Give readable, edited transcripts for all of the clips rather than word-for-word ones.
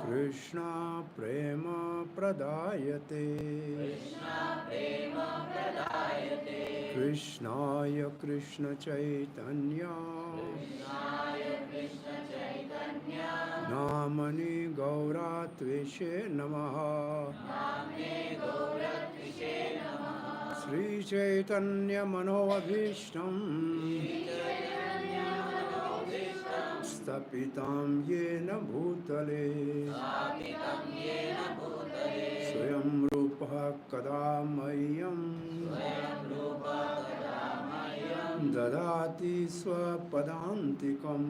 Krishna Prema Pradayate Krishnaya Krishna Chaitanya Namani Gauratveshe Namaha Sri Chaitanya Manobhishtam Stapitam Yena Bhutale Swayam Rupa Kadamayam Dadati Swapadantikam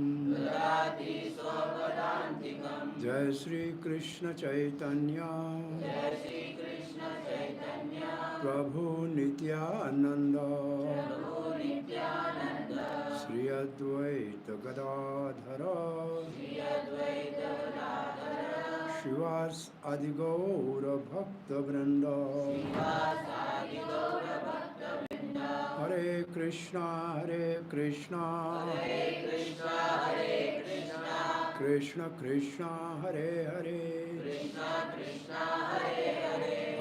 Jai Shri Krishna Chaitanya Prabhu Nityananda Sri Advaita Gadadhara Shivas Adigaura Bhakta Vrinda Hare Krishna Krishna Krishna Krishna Hare Hare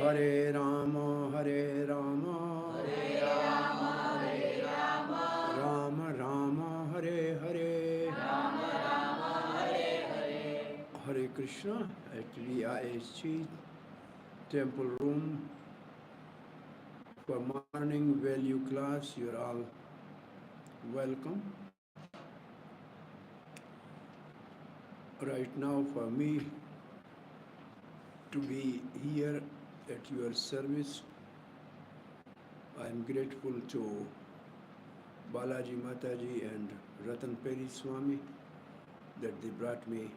Hare Rama Rama Rama Hare Hare Hare Krishna. At VIHE temple room for morning value class, you're all welcome. Right now, for me to be here at your service, I'm grateful to Balaji Mataji and Ratan Peri Swami that they brought me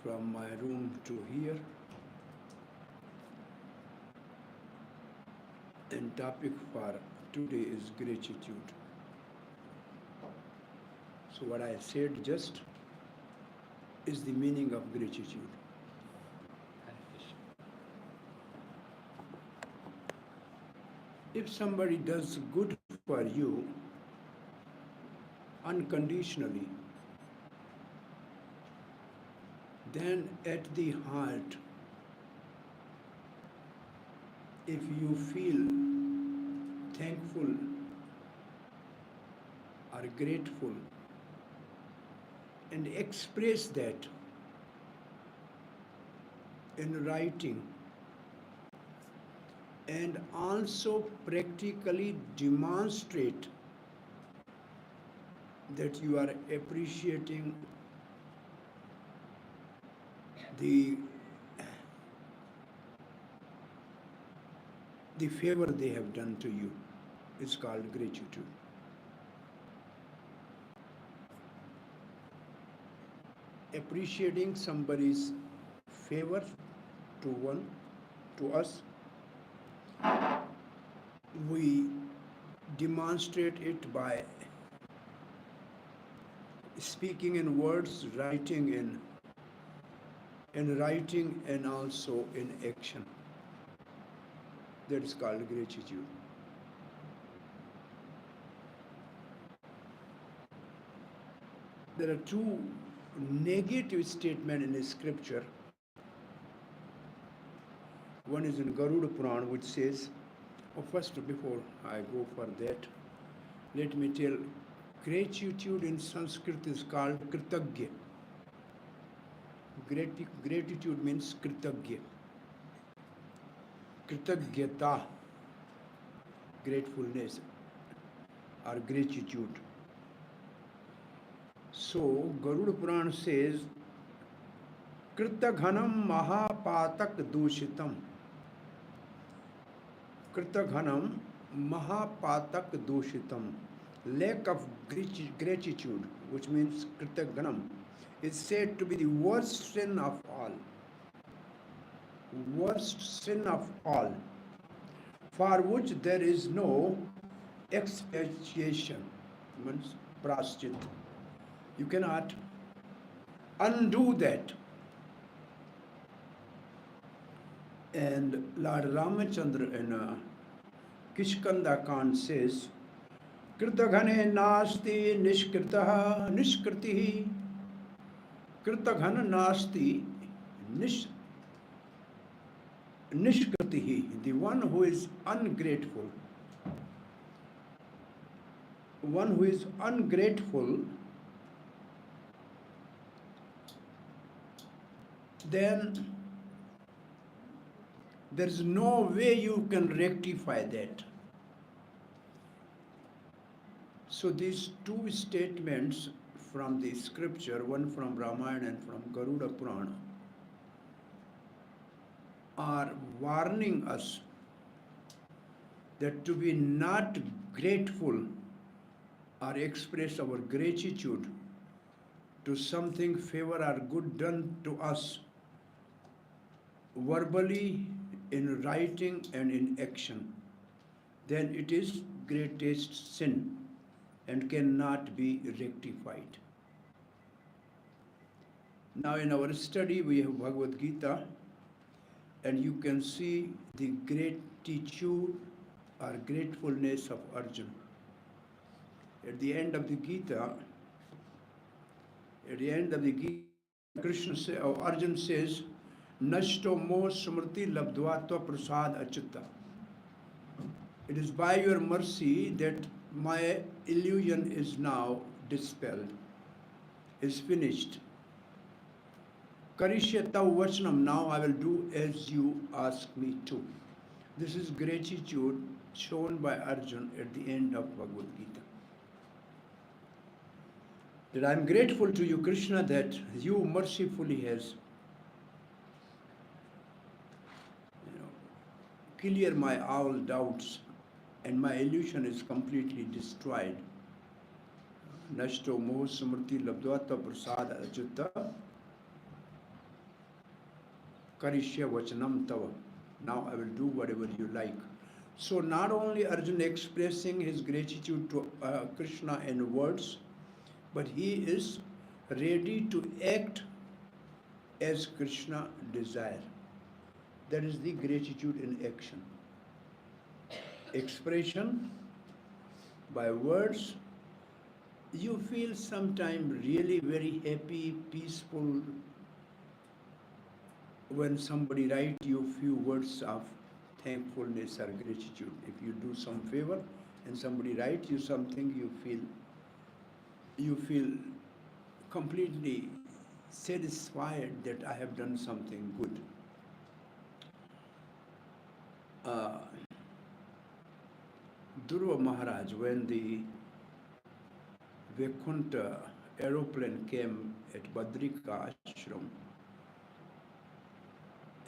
from my room to here. And topic for today is gratitude. So what I said just is the meaning of gratitude. If somebody does good for you unconditionally, then at the heart, if you feel thankful or grateful and express that in writing and also practically demonstrate that you are appreciating the favor they have done to you, is called gratitude. Appreciating somebody's favor to us, we demonstrate it by speaking in words, writing in writing, and also in action. That is called gratitude. There are two negative statements in the scripture. One is in Garuda Purana, which says, first, before I go for that, let me tell, gratitude in Sanskrit is called kritagya. Gratitude means kritagya. Kritagyata, gratefulness or gratitude. So, Garuda Purana says, Kritaghanam mahapatak dushitam. Kritaghanam mahapatak dushitam. Lack of gratitude, which means Kritaghanam, is said to be the worst sin of all. Worst sin of all, for which there is no expiation, means praschit. You cannot undo that. And Lord Ramachandra in Kishkanda Khan says, Kritaghane nasti nishkritaha nishkritihi. Kritaghana nasti nishkritihi. The one who is ungrateful. One who is ungrateful, then there's no way you can rectify that. So these two statements from the scripture, one from Ramayana and from Garuda Purana, are warning us that to be not grateful or express our gratitude to something favor or good done to us verbally, in writing and in action, then it is greatest sin and cannot be rectified. Now in our study we have Bhagavad Gita, and you can see the gratitude or gratefulness of Arjuna. At the end of the Gita, Krishna says, or Arjuna says, Nashto mo smriti labdvatva prasad achitta. It is by your mercy that my illusion is now dispelled, is finished. Karishya tav vachanam, now I will do as you ask me to. This is gratitude shown by Arjuna at the end of Bhagavad Gita. That I am grateful to you, Krishna, that you mercifully has cleared my all doubts and my illusion is completely destroyed. Nashto moh smriti labdvata prasad achyuta karishya vachanam tava. Now I will do whatever you like. So not only Arjuna expressing his gratitude to Krishna in words, but he is ready to act as Krishna desires. That is the gratitude in action. Expression by words, you feel sometimes really very happy, peaceful when somebody writes you few words of thankfulness or gratitude. If you do some favor and somebody writes you something, you feel completely satisfied that I have done something good. Dhruva Maharaj, when the Vaikuntha aeroplane came at Badrika Ashram,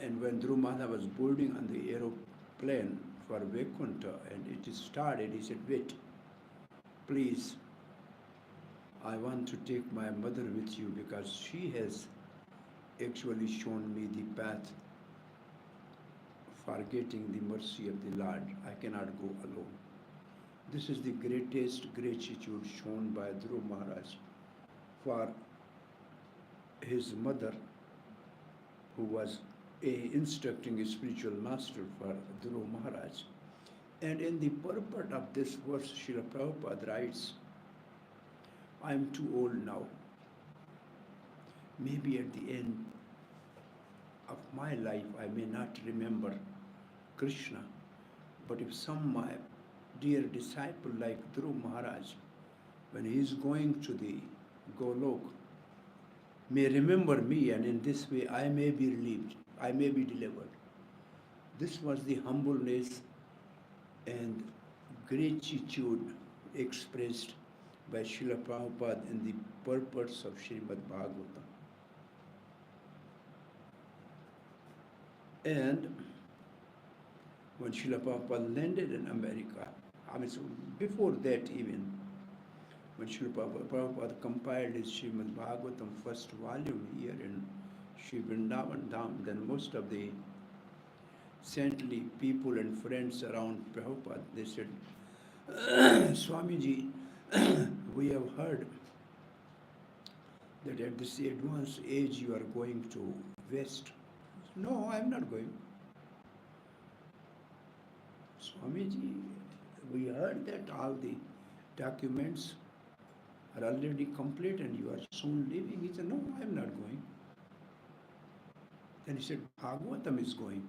and when Dhruva Maharaj was boarding on the aeroplane for Vaikuntha and it started, he said, wait, please, I want to take my mother with you because she has actually shown me the path for getting the mercy of the Lord. I cannot go alone. This is the greatest gratitude shown by Dhruva Maharaj for his mother, who was instructing a spiritual master for Dhruva Maharaj. And in the purport of this verse, Srila Prabhupada writes, I am too old now. Maybe at the end of my life I may not remember Krishna, but if some my dear disciple like Dhruva Maharaj, when he is going to the Golok, may remember me, and in this way I may be relieved, I may be delivered. This was the humbleness and gratitude expressed by Srila Prabhupada in the purpose of Srimad Bhagavatam. And when Srila Prabhupada landed in America, so before that even, when Srila Prabhupada compiled his Srimad Bhagavatam first volume here in Sri Vrindavana Dham, then most of the saintly people and friends around Prabhupada, they said, Swamiji, we have heard that at this advanced age you are going to West. No, I am not going. Swamiji, we heard that all the documents are already complete and you are soon leaving. He said, no, I am not going. Then he said, Bhagavatam is going.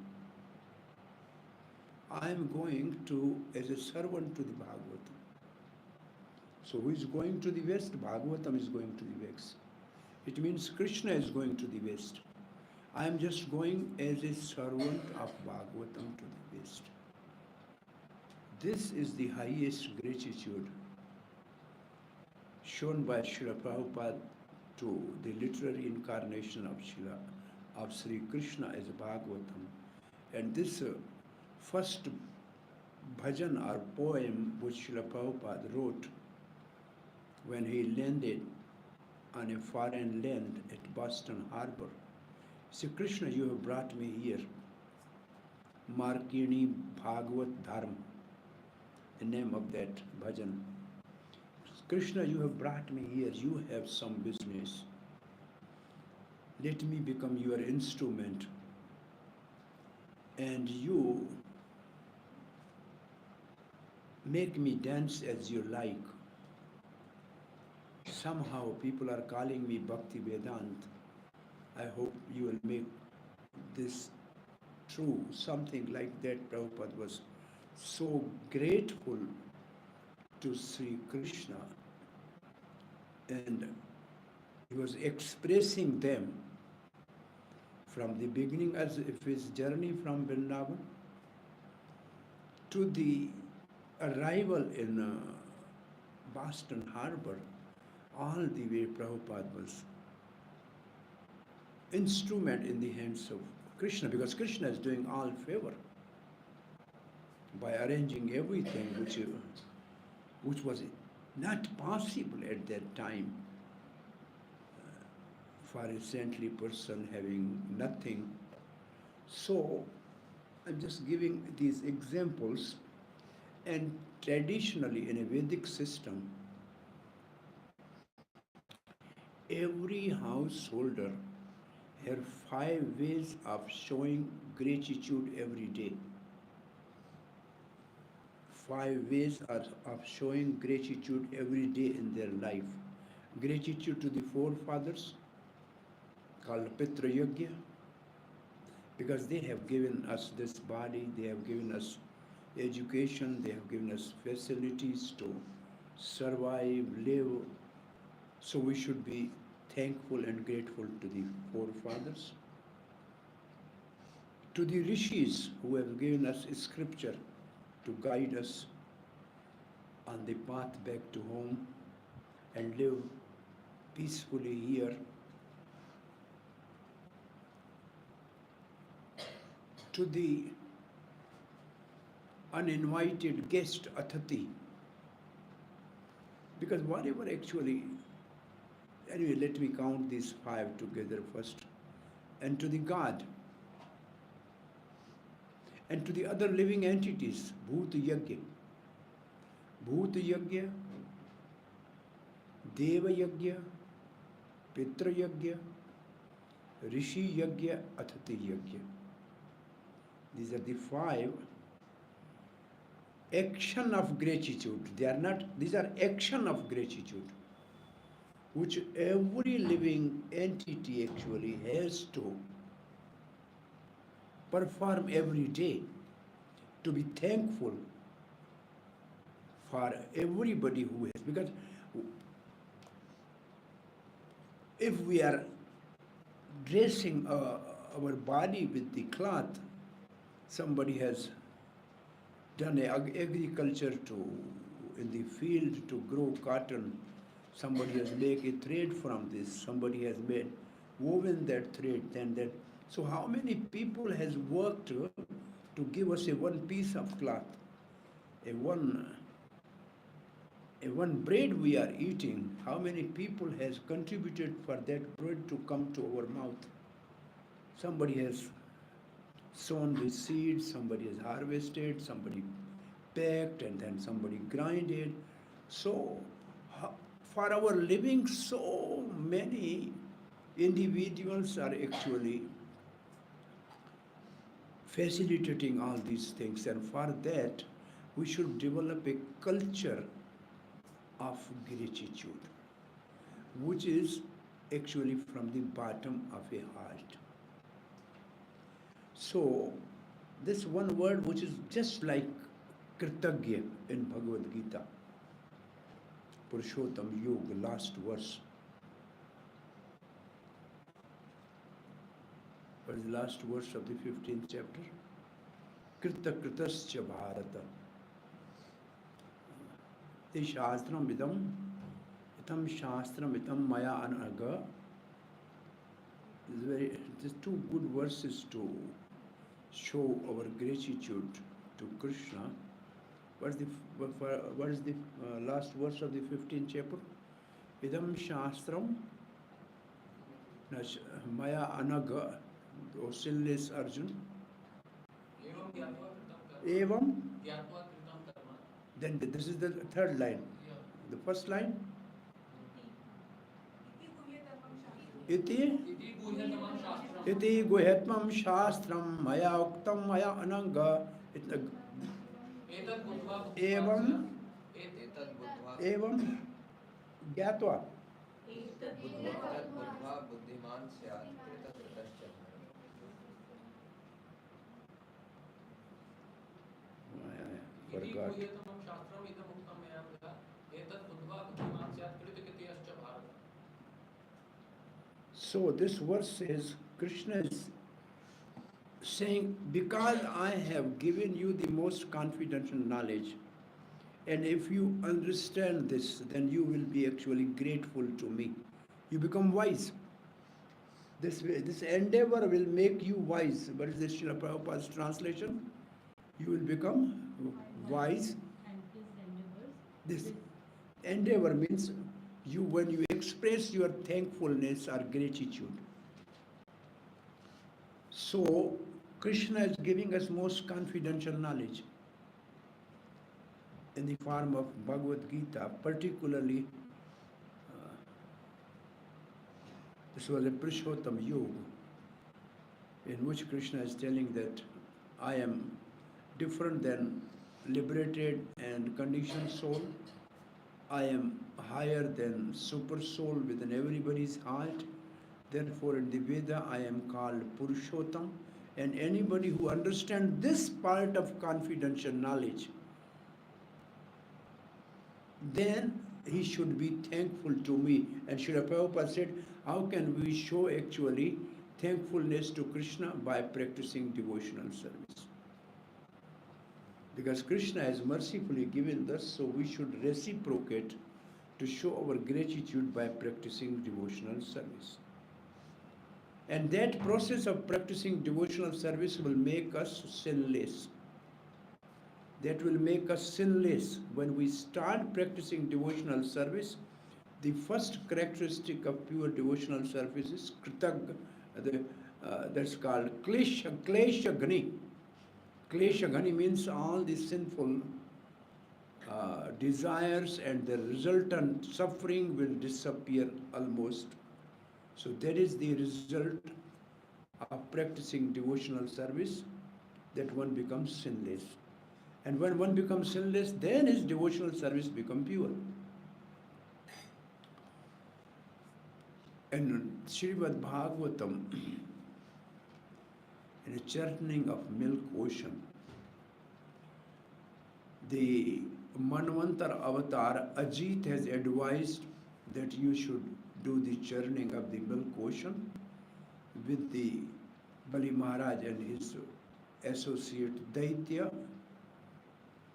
I am going to as a servant to the Bhagavatam. So who is going to the west? Bhagavatam is going to the west. It means Krishna is going to the west. I am just going as a servant of Bhagavatam to the west. This is the highest gratitude shown by Srila Prabhupada to the literary incarnation of Sri Krishna as Bhagavatam. And this first bhajan or poem which Srila Prabhupada wrote when he landed on a foreign land at Boston Harbor. He said, Krishna, you have brought me here. Markini Bhagavat Dham, the name of that bhajan. Krishna, you have brought me here. You have some business. Let me become your instrument. And you make me dance as you like. Somehow people are calling me Bhakti Vedant. I hope you will make this true. Something like that. Prabhupada was so grateful to Sri Krishna, and he was expressing them from the beginning as if his journey from Vrindavana to the arrival in Boston Harbor. All the way Prabhupada was instrument in the hands of Krishna, because Krishna is doing all favor by arranging everything which was not possible at that time for a saintly person having nothing. So I'm just giving these examples. And traditionally in a Vedic system, every householder has 5 ways of showing gratitude every day. 5 ways of showing gratitude every day in their life. Gratitude to the forefathers, called Pitra Yajna, because they have given us this body, they have given us education, they have given us facilities to survive, live. So we should be thankful and grateful to the forefathers. To the rishis who have given us scripture to guide us on the path back to home and live peacefully here. To the uninvited guest, Athati, because whatever actually, anyway, let me count these 5 together first. And to the God, and to the other living entities, Bhuta Yajna. Bhuta Yajna, Deva Yajna, Pitra Yajna, Rishi Yajna, Athati Yajna. These are the 5 action of gratitude. They are not, these are action of gratitude, which every living entity actually has to perform every day, to be thankful for everybody who has. Because if we are dressing our body with the cloth, somebody has done agriculture in the field to grow cotton, somebody has made a thread from this, somebody has woven that thread, then that. So how many people has worked to give us a one piece of cloth, a one bread we are eating? How many people has contributed for that bread to come to our mouth? Somebody has sown the seeds, somebody has harvested, somebody packed, and then somebody grinded. So for our living, so many individuals are actually facilitating all these things, and for that we should develop a culture of gratitude, which is actually from the bottom of a heart. So, this one word which is just like Kritagya in Bhagavad Gita, Purushottam Yoga, last verse. What is the last verse of the 15th chapter? Krita Kritascha Bharata. The Shastram itam Shastram itam Maya Anaga. These two good verses to show our gratitude to Krishna. What is the last verse of the 15th chapter? Idam Shastram Maya Anaga, O sinless Arjun. Evam. Then this is the third line. The first line. Iti guhyatmam shastram maya uktam maya ananga evam gyatva बुद्धिमान स्यात् कृतकृतश्च। Forgot. So this verse says, Krishna is saying, because I have given you the most confidential knowledge, and if you understand this, then you will be actually grateful to me. You become wise. This endeavor will make you wise. What is this Srila Prabhupada's translation? You will become wise. This endeavor means when you express your thankfulness or gratitude. So Krishna is giving us most confidential knowledge in the form of Bhagavad Gita, particularly this was a Purushottam Yoga, in which Krishna is telling that I am different than liberated and conditioned soul. I am higher than super soul within everybody's heart. Therefore, in the Veda, I am called Purushottam. And anybody who understands this part of confidential knowledge, then he should be thankful to me. And Srila Prabhupada said, how can we show actually thankfulness to Krishna? By practicing devotional service. Because Krishna has mercifully given us, so we should reciprocate to show our gratitude by practicing devotional service. And that process of practicing devotional service will make us sinless. That will make us sinless. When we start practicing devotional service, the first characteristic of pure devotional service is kritag, that's called klesha gani. Klesha gani means all the sinful desires, and the resultant suffering will disappear almost. So that is the result of practicing devotional service, that one becomes sinless. And when one becomes sinless, then his devotional service becomes pure. And Srimad Bhagavatam, in a churning of milk ocean, the Manvantar avatar Ajit has advised that you should do the churning of the milk ocean with the Bali Maharaj and his associate Daitya,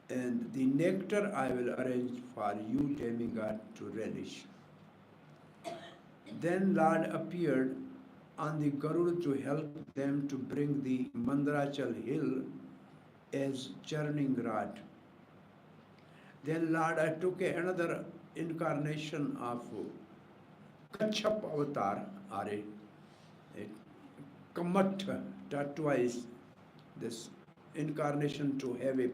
and the nectar I will arrange for you, demigod, to relish. Then Lord appeared on the Garuda to help them to bring the Mandarachal hill as churning rod. Then Lord took another incarnation of Kachap avatar, or a Kamat tortoise, this incarnation to have a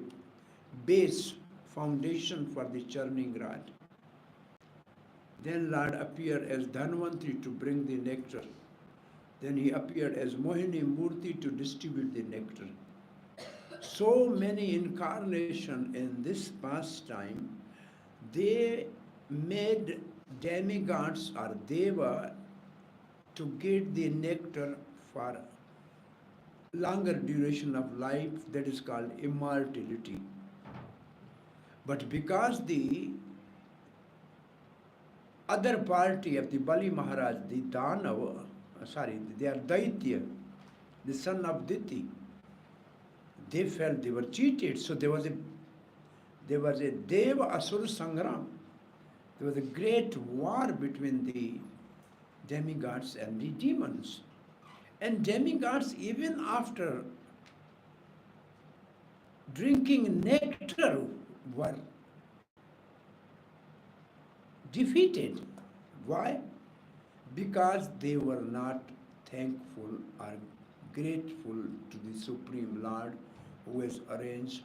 base foundation for the churning rod. Then Lord appeared as Dhanvantri to bring the nectar. Then he appeared as Mohini Murti to distribute the nectar. So many incarnations in this pastime, they made demigods or deva to get the nectar for longer duration of life, that is called immortality. But because the other party of the Bali Maharaj, the Danava, they are Daitya, the son of Diti, they felt they were cheated. So there was a Deva Asura Sangram. There was a great war between the demigods and the demons. And demigods, even after drinking nectar, were defeated. Why? Because they were not thankful or grateful to the Supreme Lord who has arranged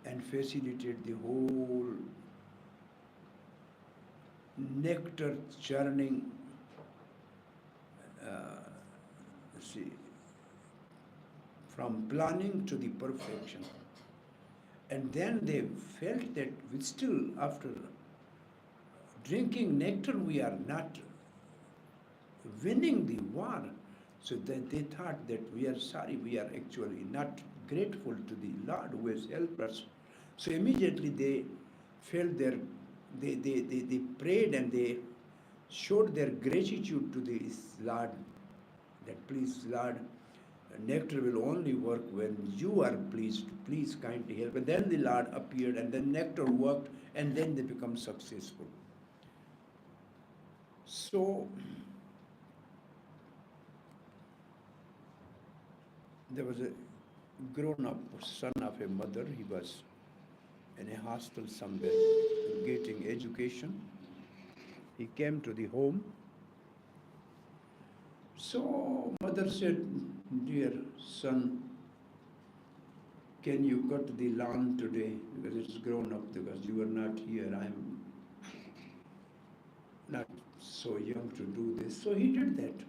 and facilitated the whole nectar churning from planning to the perfection. And then they felt that we still, after drinking nectar, we are not winning the war. So that they thought that we are sorry, we are actually not grateful to the Lord who has helped us. So immediately they felt they prayed and they showed their gratitude to the Lord, that please Lord, nectar will only work when you are pleased, please kindly help. And then the Lord appeared and then nectar worked and then they become successful. So there was a grown-up son of a mother. He was in a hostel somewhere getting education. He came to the home. So mother said, dear son, can you cut the lawn today? Because it's grown up, because you are not here. I'm not so young to do this. So he did that.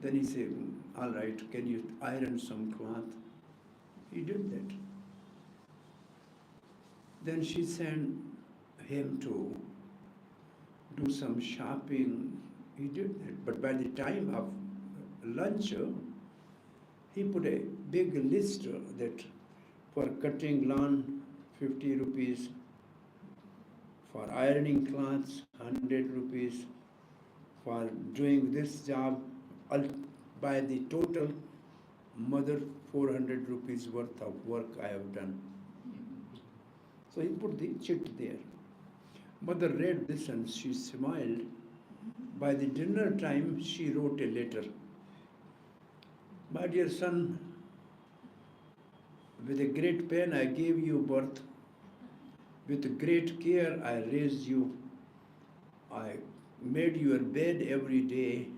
Then he said, all right, can you iron some cloth? He did that. Then she sent him to do some shopping. He did that. But by the time of lunch, he put a big list that for cutting lawn, 50 rupees, for ironing cloths, 100 rupees, for doing this job, by the total, mother, 400 rupees worth of work I have done. So he put the chit there. Mother read this and she smiled. By the dinner time, she wrote a letter. My dear son, with a great pain I gave you birth. With great care I raised you. I made your bed every day.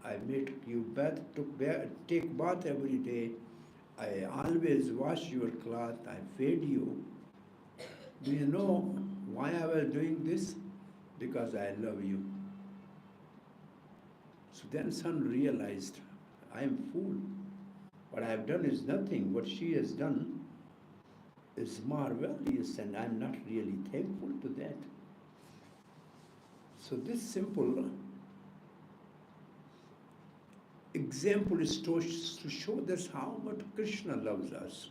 I made you take bath every day. I always wash your cloth. I fed you. Do you know why I was doing this? Because I love you. So then son realized, I am fool. What I have done is nothing. What she has done is marvelous, and I am not really thankful to that. So this simple example is to show us how much Krishna loves us.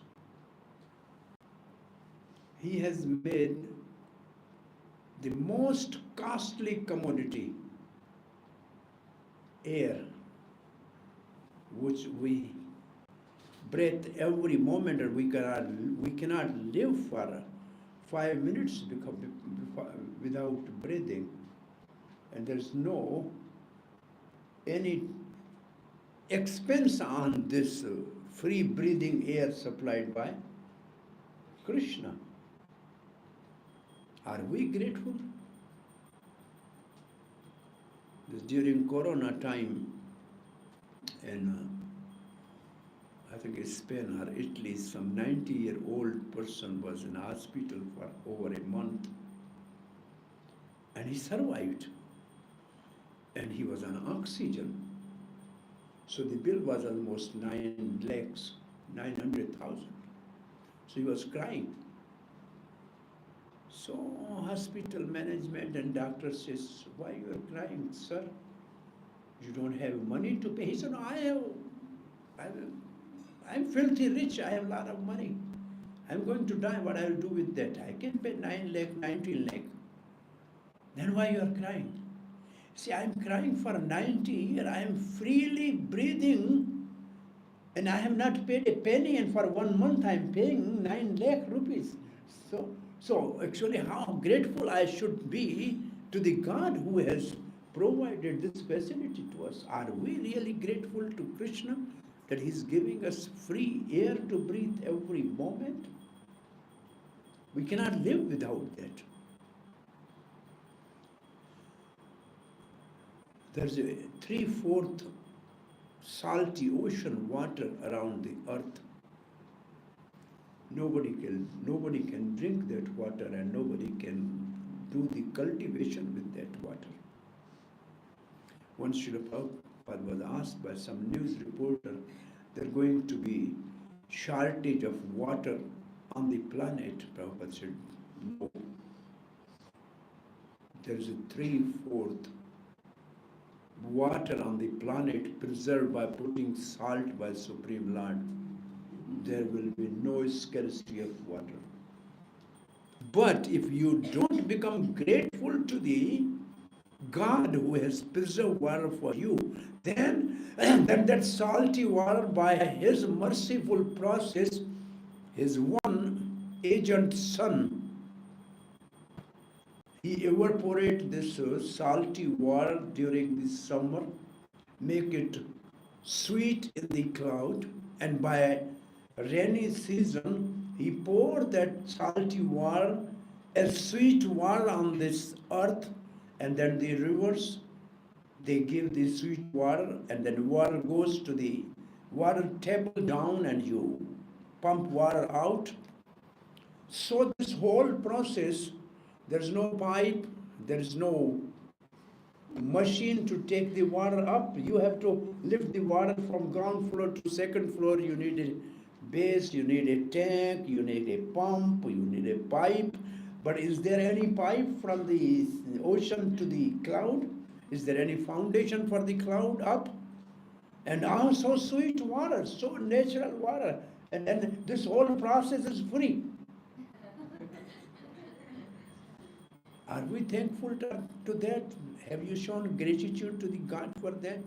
He has made the most costly commodity, air, which we breathe every moment, and we cannot live for 5 minutes without breathing. And there's no any expense on this free breathing air supplied by Krishna. Are we grateful? During Corona time, in I think it's Spain or Italy, some 90-year-old person was in hospital for over a month, and he survived, and he was on oxygen. So the bill was almost 9 lakhs, 900,000. So he was crying. So hospital management and doctor says, why you are crying, sir? You don't have money to pay. He said, no, I'm filthy rich, I have a lot of money. I'm going to die, what I will do with that? I can pay 9 lakh, 19 lakh. Then why you are crying? See, I'm crying for 90 years, I am freely breathing and I have not paid a penny, and for 1 month I am paying 9 lakh rupees. So actually how grateful I should be to the God who has provided this facility to us. Are we really grateful to Krishna that He's giving us free air to breathe every moment? We cannot live without that. There's a 3/4 salty ocean water around the earth. Nobody can drink that water, and nobody can do the cultivation with that water. Once Srila Prabhupada was asked by some news reporter, there's going to be shortage of water on the planet. Prabhupada said, no. There is a 3/4 water on the planet preserved by putting salt by Supreme Lord. There will be no scarcity of water. But if you don't become grateful to the God who has preserved water for you, then that salty water, by His merciful process, His one agent Son, He evaporates this salty water during the summer, make it sweet in the cloud, and by rainy season, He poured that salty water as sweet water on this earth, and then the rivers, they give the sweet water, and then water goes to the water table down, and you pump water out. So this whole process, there's no pipe, there's no machine to take the water up. You have to lift the water from ground floor to second floor. You need a base, you need a tank, you need a pump, you need a pipe. But is there any pipe from the ocean to the cloud? Is there any foundation for the cloud up? And also sweet water, so natural water. And then this whole process is free. Are we thankful to that? Have you shown gratitude to the God for that?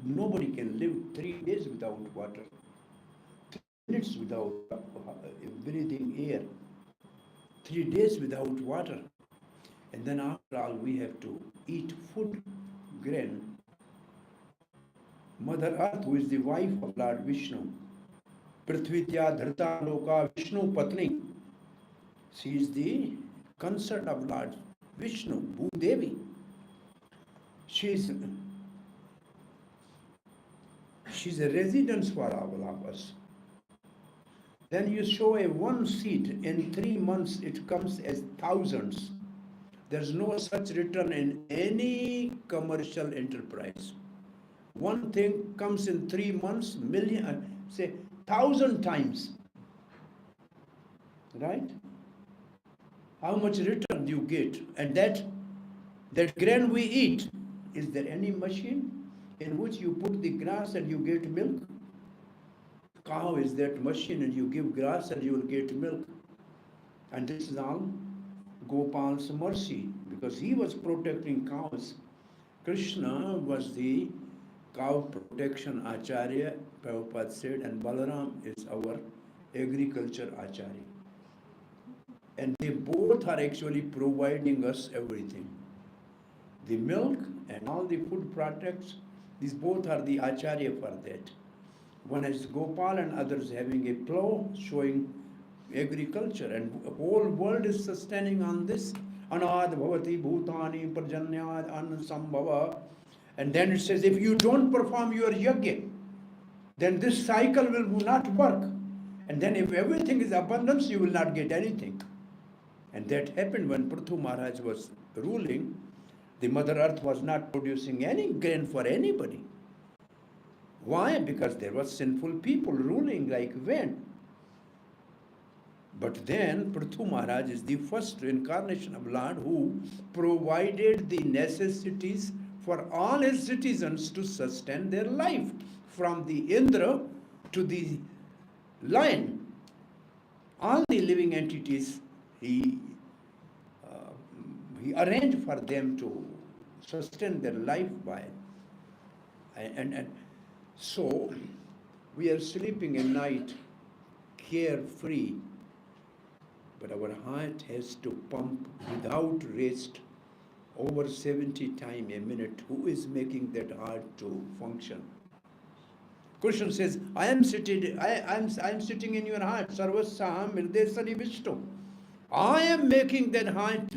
Nobody can live 3 days without water, 3 minutes without breathing air, 3 days without water. And then after all, we have to eat food, grain. Mother Earth, who is the wife of Lord Vishnu, Prithvitya Dharta Loka Vishnu Patni, she is the consort of Lord Vishnu, Bhudevi. She's a residence for all of us. Then you sow a one seed, in 3 months it comes as thousands. There's no such return in any commercial enterprise. One thing comes in 3 months, say 1,000 times. Right? How much return you get? And that grain we eat, is there any machine in which you put the grass and you get milk? Cow is that machine, and you give grass and you will get milk. And this is all Gopal's mercy, because he was protecting cows. Krishna was the cow protection Acharya, Prabhupada said, and Balaram is our agriculture Acharya. And they both are actually providing us everything. The milk and all the food products, these both are the Acharya for that. One is Gopal and others having a plow showing agriculture, and the whole world is sustaining on this. Anad bhavati bhutani parjanyad anasambhava. And then it says, if you don't perform your yajna, then this cycle will not work. And then if everything is abundance, you will not get anything. And that happened when Prithu Maharaj was ruling. The Mother Earth was not producing any grain for anybody. Why? Because there were sinful people ruling like when. But then Prithu Maharaj is the first incarnation of Lord who provided the necessities for all his citizens to sustain their life, from the Indra to the lion. All the living entities he arranged for them to sustain their life by. And so we are sleeping at night carefree, but our heart has to pump without rest over 70 times a minute. Who is making that heart to function? Krishna says, I am sitting in your heart. Sarvasaham Mirdesari Vishnu. I am making that heart.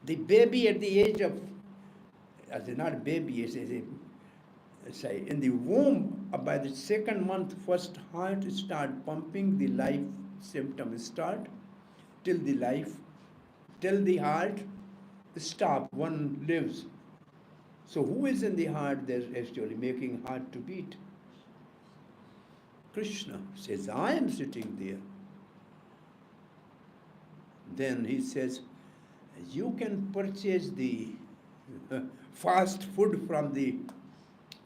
The baby at the age of, not baby, say in the womb, by the second month, first heart start pumping, the life symptoms start, till the heart stop, one lives. So who is in the heart that's actually making heart to beat? Krishna says, I am sitting there. Then he says, you can purchase the fast food from the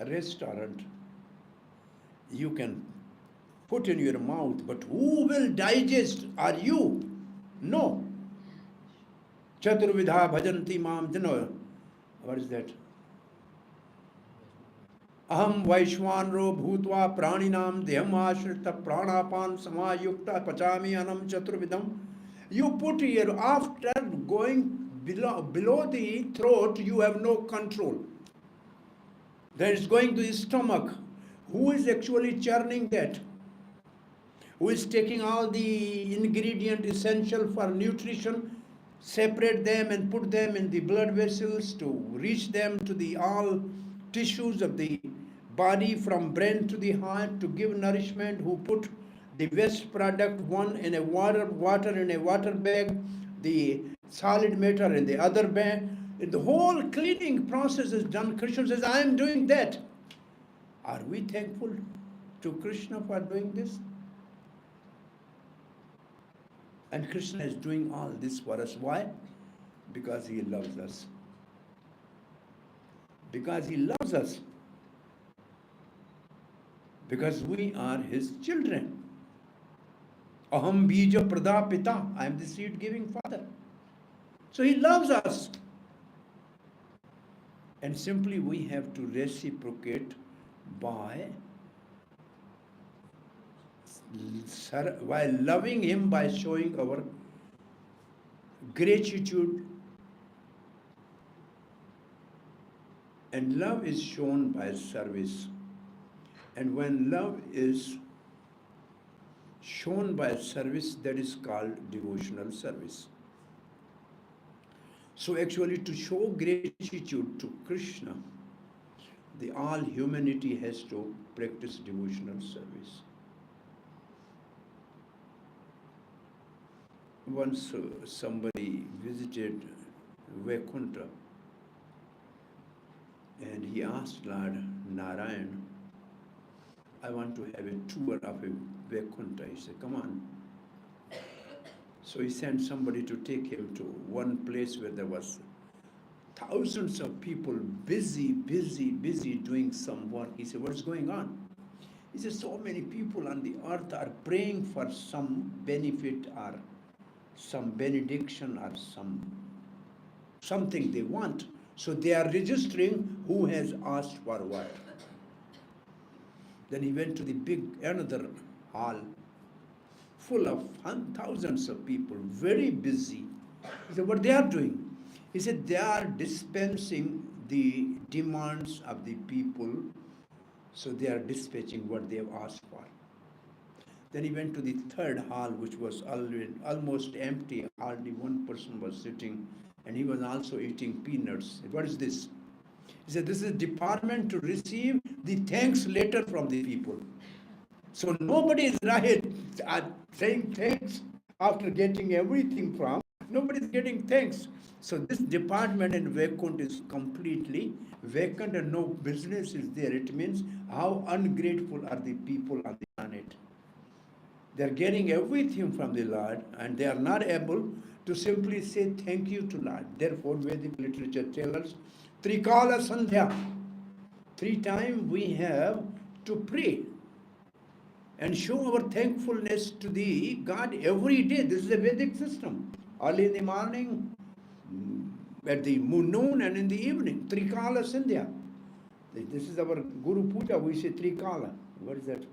restaurant. You can put in your mouth, but who will digest? Are you? No. Chaturvidha bhajanti mam, what is that? Aham Vaishwanro bhutva praninam deham ashrita pranapan samayukta pachami anam chaturvidam. You put here, after going below the throat, you have no control. Then it's going to the stomach. Who is actually churning that? Who is taking all the ingredient essential for nutrition, separate them and put them in the blood vessels to reach them to the all tissues of the body, from brain to the heart, to give nourishment, who put the waste product, one in a water in a water bag, the solid matter in the other bag. The whole cleaning process is done. Krishna says, I am doing that. Are we thankful to Krishna for doing this? And Krishna is doing all this for us. Why? Because he loves us. Because he loves us. Because we are his children. Aham bija pradapita. I am the seed giving father. So he loves us. And simply we have to reciprocate by while loving him, by showing our gratitude. And love is shown by service. And when love is shown by service, that is called devotional service. So actually, to show gratitude to Krishna, the all humanity has to practice devotional service. Once somebody visited Vaikuntha, and he asked Lord Narayan, I want to have a tour of a Vaikuntha. He said, come on. So he sent somebody to take him to one place where there was thousands of people busy doing some work. He said, what's going on? He said, so many people on the earth are praying for some benefit or some benediction or something they want. So they are registering who has asked for what. Then he went to the another hall full of thousands of people, very busy. He said, what they are doing? He said, they are dispensing the demands of the people, so they are dispatching what they have asked for. Then he went to the third hall, which was almost empty. Hardly one person was sitting, and he was also eating peanuts. He said, what is this? He said, this is a department to receive the thanks letter from the people. So nobody is saying thanks after getting everything from. Nobody is getting thanks. So this department in Vaikuntha is completely vacant and no business is there. It means how ungrateful are the people on the planet. They are getting everything from the Lord, and they are not able to simply say thank you to Lord. Therefore, Vedic literature tells us, Trikala Sandhya. 3 times we have to pray and show our thankfulness to the God every day. This is a Vedic system. Early in the morning, at the noon, and in the evening. Trikala Sandhya. This is our Guru Puja. We say Trikala. What is that?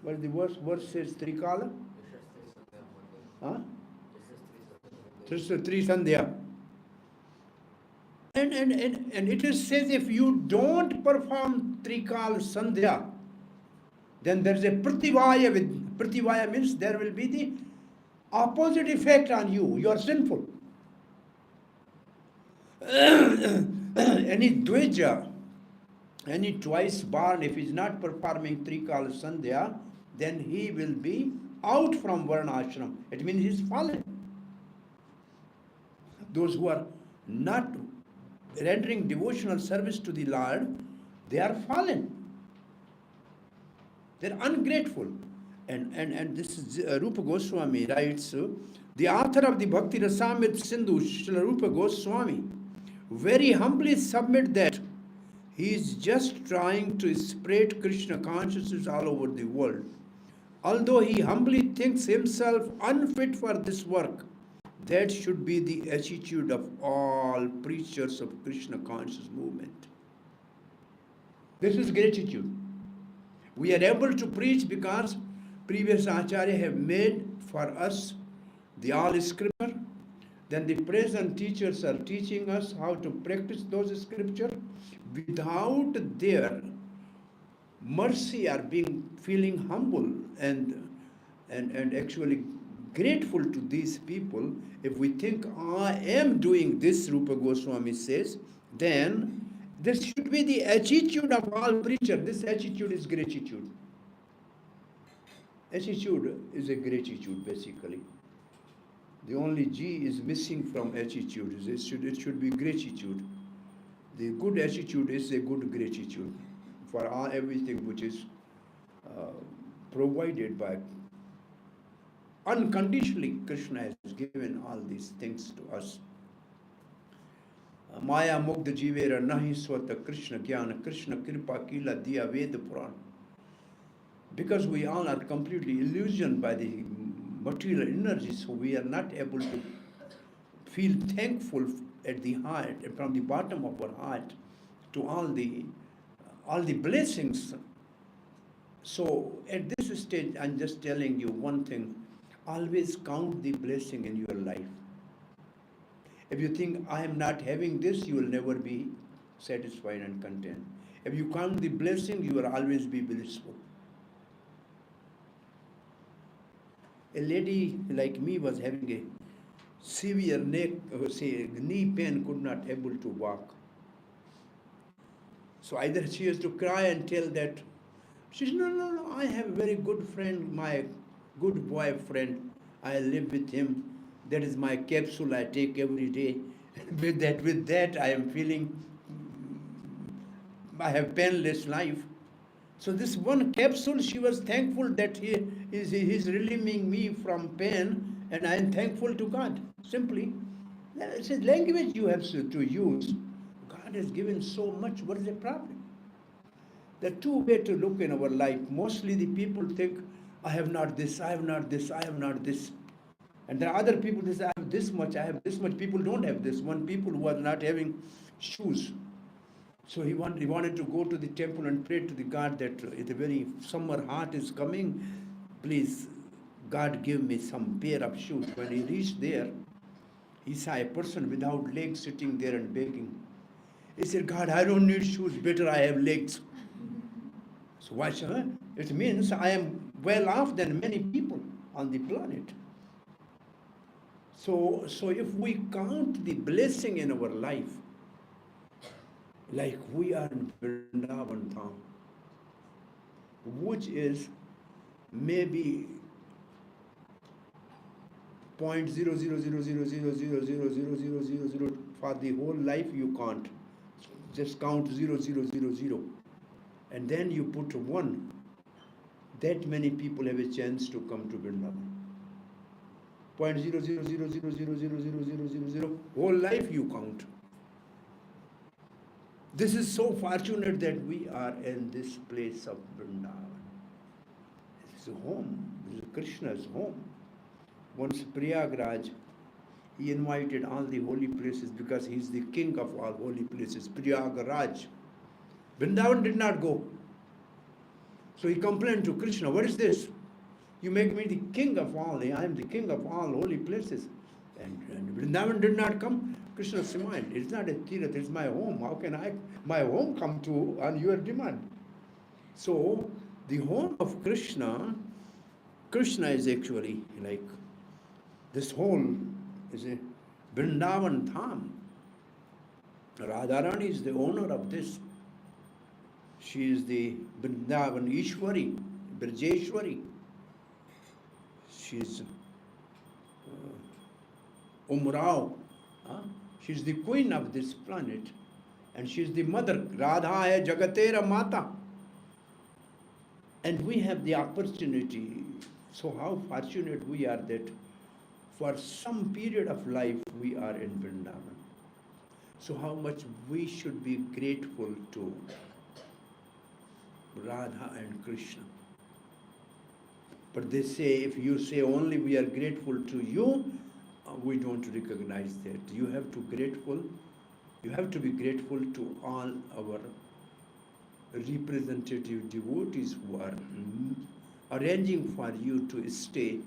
What is the verse says Trikala? Huh? Three Sandhya. And it is says if you don't perform Trikal Sandhya, then there is a Prativaya. With Prativaya means there will be the opposite effect on you. You are sinful. Any Dveja, any twice born, if he is not performing Trikal Sandhya, then he will be out from Varnashram. It means he is fallen. Those who are not rendering devotional service to the Lord, they are fallen. They are ungrateful. And this is Rupa Goswami writes, the author of the Bhakti Rasamrita Sindhu, Srila Rupa Goswami, very humbly submit that he is just trying to spread Krishna consciousness all over the world. Although he humbly thinks himself unfit for this work, that should be the attitude of all preachers of Krishna conscious movement. This is gratitude. We are able to preach because previous Acharya have made for us the all scripture. Then the present teachers are teaching us how to practice those scripture without their mercy or feeling humble and actually grateful to these people. If we think I am doing this, Rupa Goswami says, then this should be the attitude of all preachers. This attitude is gratitude. Attitude is a gratitude, basically. The only G is missing from attitude. It should be gratitude. The good attitude is a good gratitude for everything which is provided by unconditionally. Krishna has given all these things to us. Maya Mugdha Jivera Nahi Swata Krishna Jnana Krishna Kripa Kila Diya Veda Puran. Because we all are completely illusioned by the material energy, so we are not able to feel thankful at the heart, from the bottom of our heart, to all the blessings. So at this stage, I'm just telling you one thing: always count the blessing in your life. If you think I am not having this, you will never be satisfied and content. If you count the blessing, you will always be blissful. A lady like me was having a severe knee pain, could not able to walk. So either she has to cry and tell that, she said, no, I have a very good friend, my good boyfriend. I live with him. That is my capsule I take every day. With that I am feeling, I have painless life. So this one capsule, she was thankful that he is relieving me from pain, and I am thankful to God. Simply, it's a language you have to use. God has given so much. What is the problem? There are two ways to look in our life. Mostly the people think, I have not this, I have not this, I have not this. And there are other people who say, I have this much, I have this much. People don't have this. One people who are not having shoes. So he wanted to go to the temple and pray to the God that the very summer heart is coming. Please, God, give me some pair of shoes. When he reached there, he saw a person without legs sitting there and begging. He said, God, I don't need shoes. Better I have legs. So why, sir? It means I am well off than many people on the planet. So if we count the blessing in our life, like we are in Vrindavana Dham, which is maybe 0.00000000000 for the whole life. You can't just count 0000, and then you put 1. that many people have a chance to come to Vrindavan. 0.00000000000, whole life you count. This is so fortunate that we are in this place of Vrindavan. It's a home. This is Krishna's home. Once Prayagraj, he invited all the holy places because he is the king of all holy places, Prayagraj. Vrindavan did not go. So he complained to Krishna, what is this? You make me the king of all, I am the king of all holy places. And Vrindavan did not come. Krishna smiled. It's not a Tirath, it's my home. How can my home come to on your demand? So the home of Krishna is actually like this whole is a Vrindavan Dham. Radharani is the owner of this. She is the Vrindavan Ishwari, Brajeshwari. She is Umrao. She is the queen of this planet. And she is the mother. Radha hai Jagatera Mata. And we have the opportunity. So how fortunate we are that for some period of life we are in Vrindavan. So how much we should be grateful to Radha and Krishna. But they say, if you say only we are grateful to you, we don't recognize that. You have to be grateful to all our representative devotees who are arranging for you to stay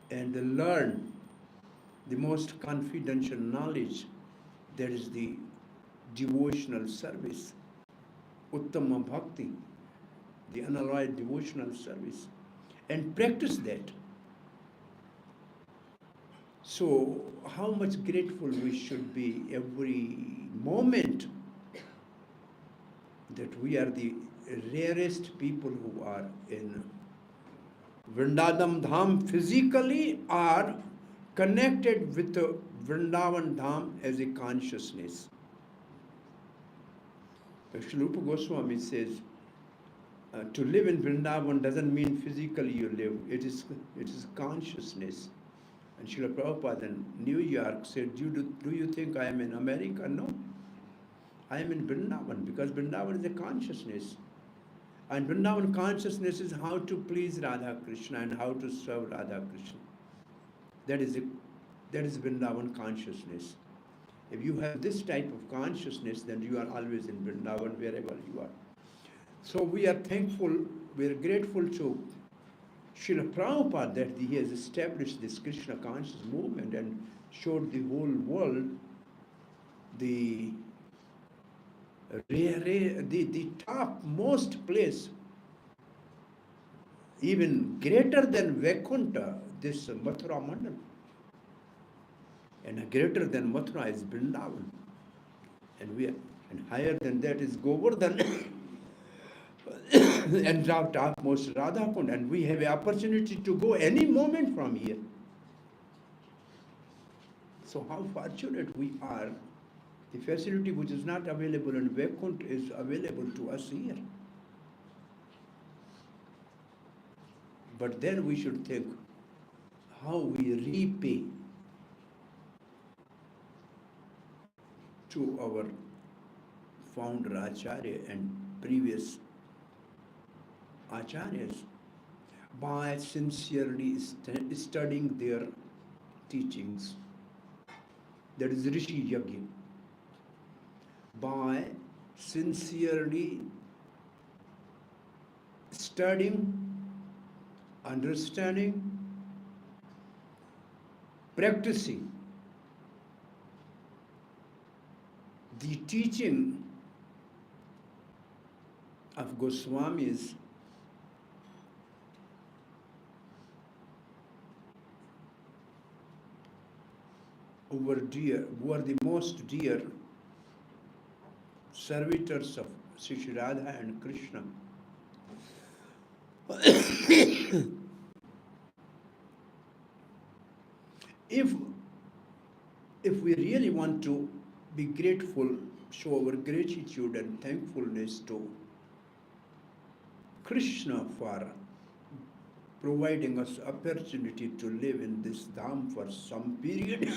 and learn the most confidential knowledge, that is the devotional service, Uttama Bhakti, the unalloyed devotional service, and practice that. So how much grateful we should be every moment that we are the rarest people who are in Vrindavan Dham physically are connected with the Vrindavan Dham as a consciousness. Srila Goswami says, to live in Vrindavan doesn't mean physically you live, it is consciousness. And Srila Prabhupada in New York said, do you think I am in America? No. I am in Vrindavan because Vrindavan is a consciousness. And Vrindavan consciousness is how to please Radha Krishna and how to serve Radha Krishna. That is Vrindavan consciousness. If you have this type of consciousness, then you are always in Vrindavan wherever you are. So we are thankful, we are grateful to Srila Prabhupada that he has established this Krishna conscious movement and showed the whole world the topmost place, even greater than Vaikuntha, this Mathura Mandal. And greater than Mathura is Vrindavan. And higher than that is Govardhan. And topmost Radhakund. And we have an opportunity to go any moment from here. So how fortunate we are. The facility which is not available in Vaikuntha is available to us here. But then we should think how we repay to our Founder-Acharya and previous Acharyas by sincerely studying their teachings. That is Rishi Yagya. By sincerely studying, understanding, practicing the teaching of Goswamis who are the most dear servitors of Sri Radha and Krishna. If we really want to be grateful, show our gratitude and thankfulness to Krishna for providing us opportunity to live in this Dham for some period.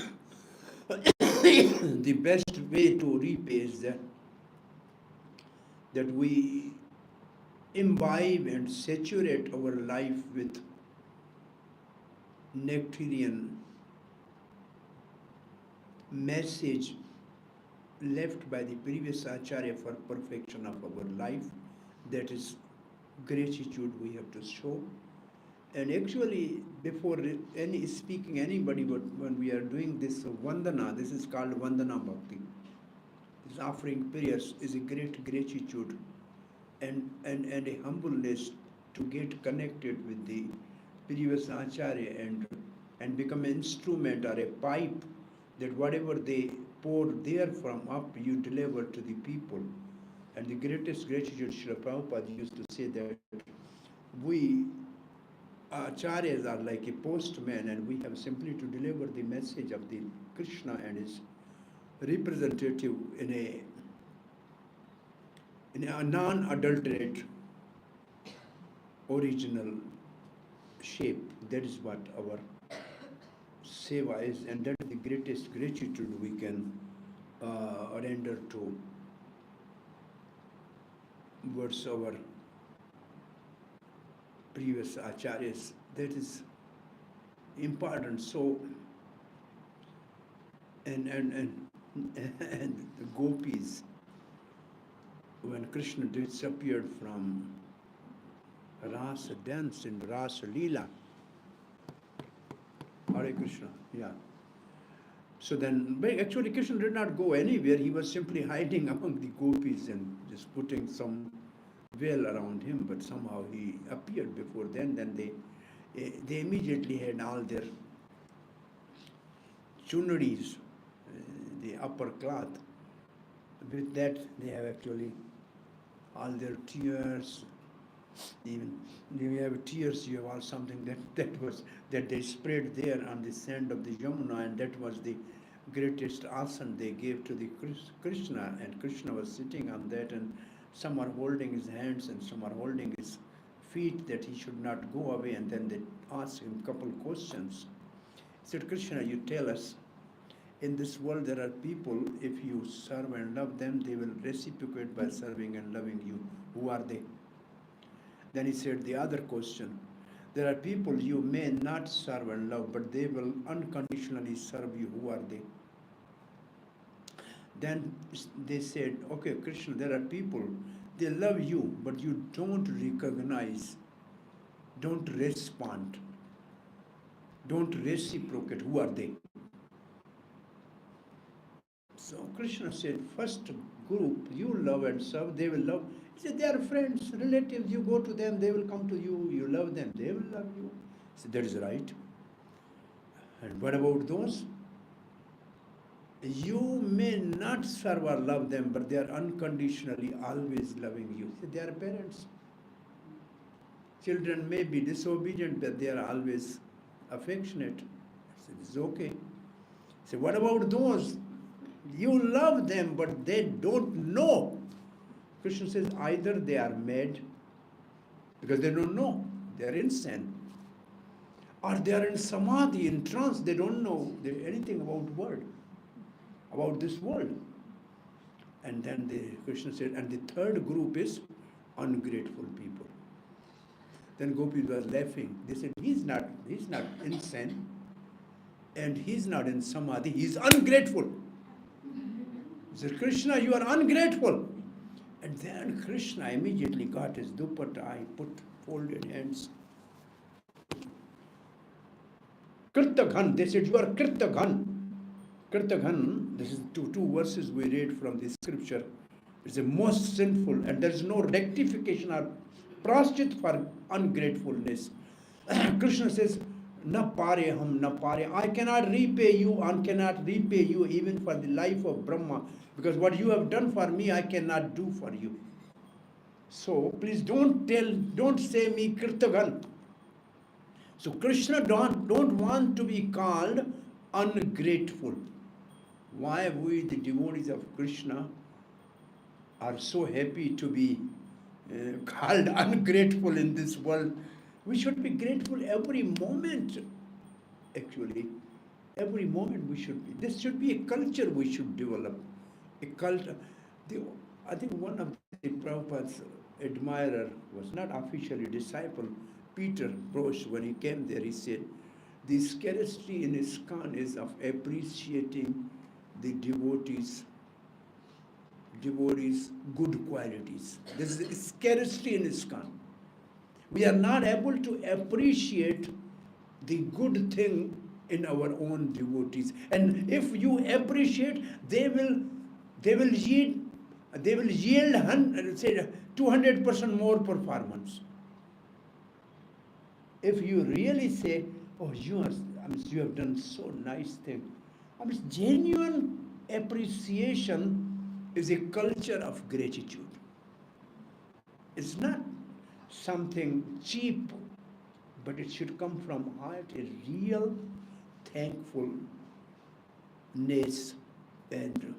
The best way to repay is that we imbibe and saturate our life with nectarian message left by the previous Acharya for perfection of our life. That is gratitude we have to show. And actually, before any speaking anybody, but when we are doing this Vandana, this is called Vandana Bhakti. This offering prayers is a great gratitude and a humbleness to get connected with the previous Acharya and become an instrument or a pipe that whatever they pour there from up, you deliver to the people. And the greatest gratitude, Srila Prabhupada used to say that we Acharyas are like a postman, and we have simply to deliver the message of the Krishna and his representative in a non-adulterate original shape. That is what our seva is, and that is the greatest gratitude we can render towards our previous acharyas. That is important. So, and the gopis, when Krishna disappeared from Rasa dance in Rasa Leela, Hare Krishna, yeah. So then, but actually Krishna did not go anywhere. He was simply hiding among the gopis and just putting some veil around him, but somehow he appeared before then. Then they immediately had all their chunaris, the upper cloth. With that, they have actually all their tears. Even when you have tears, you have all something that they spread there on the sand of the Yamuna, and that was the greatest asana they gave to the Krishna, and Krishna was sitting on that, and some are holding his hands and some are holding his feet that he should not go away, and then they asked him a couple questions. He said, Krishna, you tell us, in this world there are people, if you serve and love them, they will reciprocate by serving and loving you. Who are they? Then he said the other question, there are people you may not serve and love, but they will unconditionally serve you. Who are they? Then they said, okay, Krishna, there are people, they love you, but you don't recognize, don't respond, don't reciprocate. Who are they? So Krishna said, first group, you love and serve, they will love. He said, they are friends, relatives, you go to them, they will come to you, you love them, they will love you. He said, that is right. And what about those? You may not serve or love them, but they are unconditionally always loving you. He said, they are parents. Children may be disobedient, but they are always affectionate. I said, it's okay. He said, what about those? You love them, but they don't know. Krishna says, either they are mad, because they don't know, they are insane, or they are in samadhi, in trance, they don't know anything about this world. And then Krishna said, and the third group is ungrateful people. Then gopis were laughing. They said, he's not insane, and he's not in samadhi, he's ungrateful. He said, Krishna, you are ungrateful. And then Krishna immediately got his dupatta, he put folded hands. Kirtaghan, they said, you are Kirtaghan. Kirtaghan, this is two verses we read from the scripture. It's the most sinful, and there is no rectification or praschit for ungratefulness. Krishna says, na pare hum, na pare. I cannot repay you, and cannot repay you even for the life of Brahma, because what you have done for me, I cannot do for you. So please don't say me Kirtaghan. So Krishna don't want to be called ungrateful. Why we, the devotees of Krishna, are so happy to be called ungrateful in this world? We should be grateful every moment, actually. Every moment we should be. This should be a culture we should develop. A culture. I think one of the Prabhupada's admirer was not officially disciple, Peter Brosh. When he came there, he said, the scarcity in ISKCON is of appreciating the devotees' good qualities. This is the scarcity in ISKCON. We are not able to appreciate the good thing in our own devotees. And if you appreciate, they will yield 200% more performance. If you really say, oh, you have done so nice thing. Genuine appreciation is a culture of gratitude. It's not something cheap, but it should come from heart, a real thankfulness and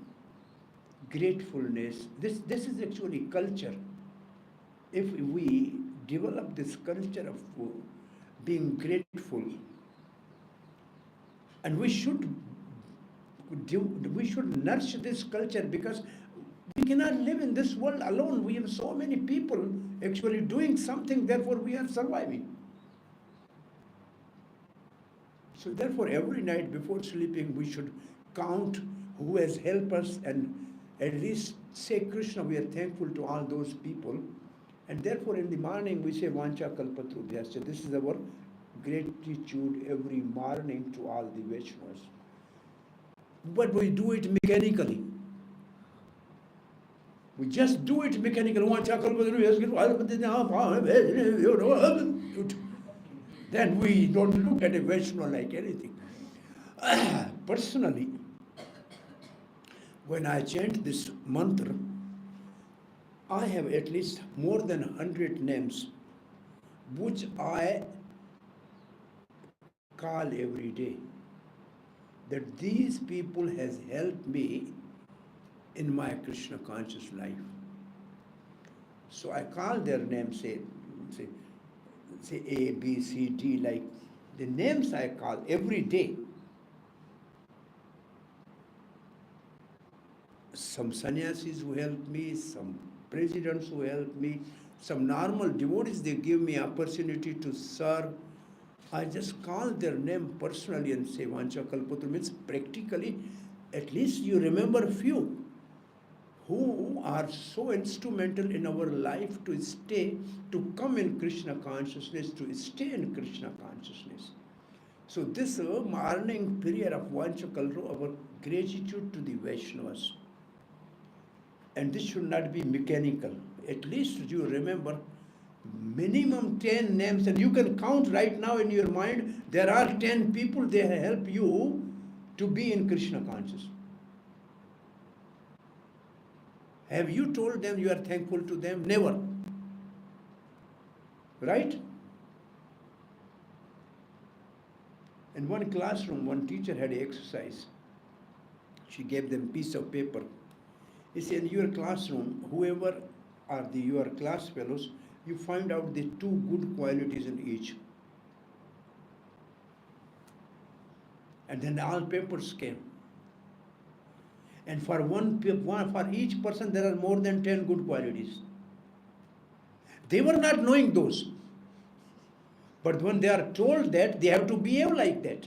gratefulness. This is actually culture. If we develop this culture of being grateful, and we should nurture this culture, because we cannot live in this world alone. We have so many people actually doing something, therefore we are surviving. So therefore every night before sleeping we should count who has helped us and at least say, Krishna, we are thankful to all those people. And therefore in the morning we say Vancha Kalpatrubhyascha. This is our gratitude every morning to all the Vaishnavas. But we do it mechanically. We just do it mechanically. Then we don't look at a Vaishnava like anything. Personally, when I chant this mantra, I have at least more than 100 names, which I call every day. That these people has helped me in my Krishna conscious life. So I call their names, say A, B, C, D, like the names I call every day. Some sannyasis who help me, some presidents who help me, some normal devotees, they give me opportunity to serve. I just call their name personally and say Vancha Kalpatra. Means practically, at least you remember a few who are so instrumental in our life to come in Krishna consciousness, to stay in Krishna consciousness. So this morning period of Vancha Kalpatra, our gratitude to the Vaishnavas. And this should not be mechanical. At least you remember minimum 10 names, and you can count right now in your mind, there are 10 people, they help you to be in Krishna consciousness. Have you told them you are thankful to them? Never. Right? In one classroom, one teacher had an exercise. She gave them a piece of paper. He said, in your classroom, whoever are your class fellows, you find out the 2 good qualities in each. And then all papers came. And for each person there are more than 10 good qualities. They were not knowing those. But when they are told that, they have to behave like that.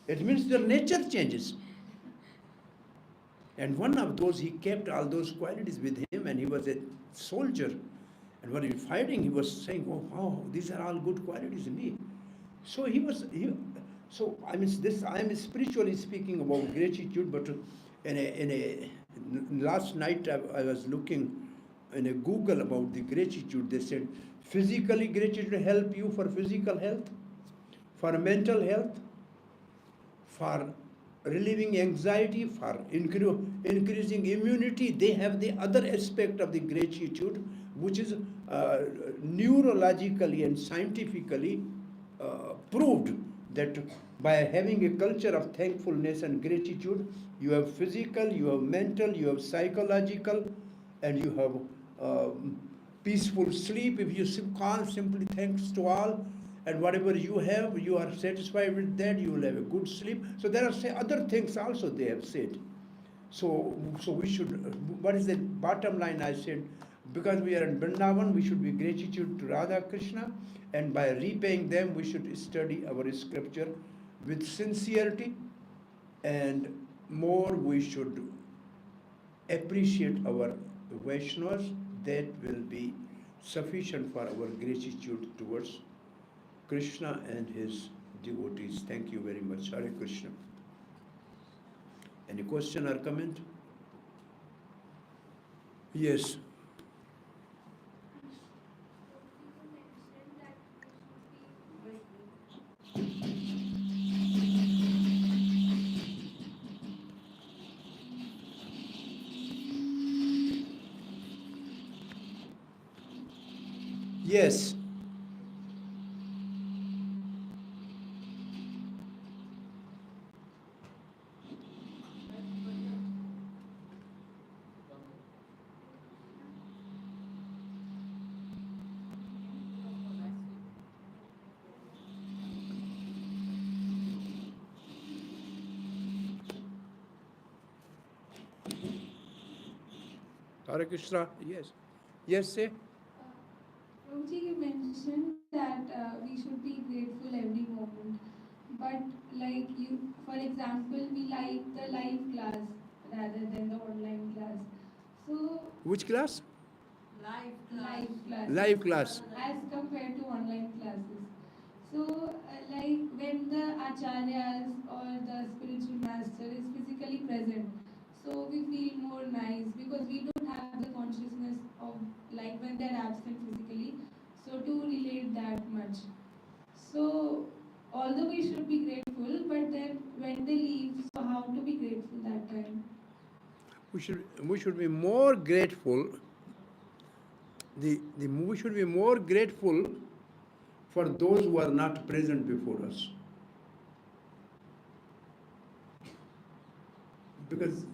It means their nature changes. And one of those, he kept all those qualities with him, and he was a soldier. And when he was fighting, he was saying, oh, wow, these are all good qualities in me. So I'm spiritually speaking about gratitude, but last night I was looking in a Google about the gratitude. They said, physically gratitude help you for physical health, for mental health, for relieving anxiety, for increasing immunity. They have the other aspect of the gratitude, which is neurologically and scientifically proved that by having a culture of thankfulness and gratitude, you have physical, you have mental, you have psychological, and you have peaceful sleep. If you call simply thanks to all, and whatever you have, you are satisfied with that, you will have a good sleep. So there are other things also they have said. So we should, what is the bottom line I said? Because we are in Vrindavan, we should be gratitude to Radha Krishna, and by repaying them, we should study our scripture with sincerity, and more we should appreciate our Vaishnavas. That will be sufficient for our gratitude towards Krishna and his devotees. Thank you very much. Hare Krishna. Any question or comment? Yes. Yes. Hare Krishna. Yes. Yes, say. Prabhuji, you mentioned that we should be grateful every moment. But like you, for example, we like the live class rather than the online class. So Which class? live class. Live class. As compared to online classes. So like when the acharyas or the spiritual master is physically present, so we feel more nice because we don't have the consciousness of like when they're absent physically, so to relate that much. So although we should be grateful, but then when they leave, so how to be grateful that time? We should be more grateful. We should be more grateful for those who are not present before us. Because